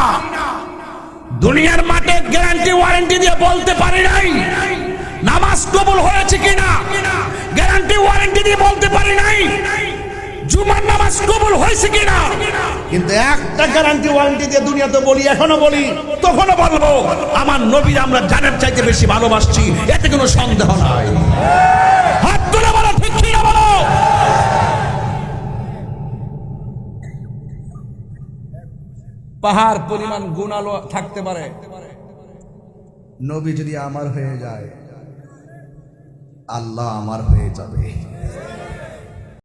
দুনিয়ার মাঠে গ্যারান্টি ওয়ারেন্টি দিয়ে বলতে পারি নাই নামাজ কবুল হয়েছে কিনা, গ্যারান্টি ওয়ারেন্টি দিয়ে বলতে পারি নাই জুমার নামাজ কবুল হয়েছে কিনা। কিন্তু একটা গ্যারান্টি ওয়ারেন্টি দিয়ে দুনিয়াতে বলি, এখনো বলি, তখনও বলবো, আমার নবীর আমরা জানের চাইতে বেশি ভালোবাসছি, এতে কোনো সন্দেহ নাই। হাত তুলে বলো ঠিক কিনা বলো। পাহাড় পরিমাণ গুণালো থাকতে পারে, নবী যদি আমার হয়ে যায়, আল্লাহ আমার হয়ে যাবে।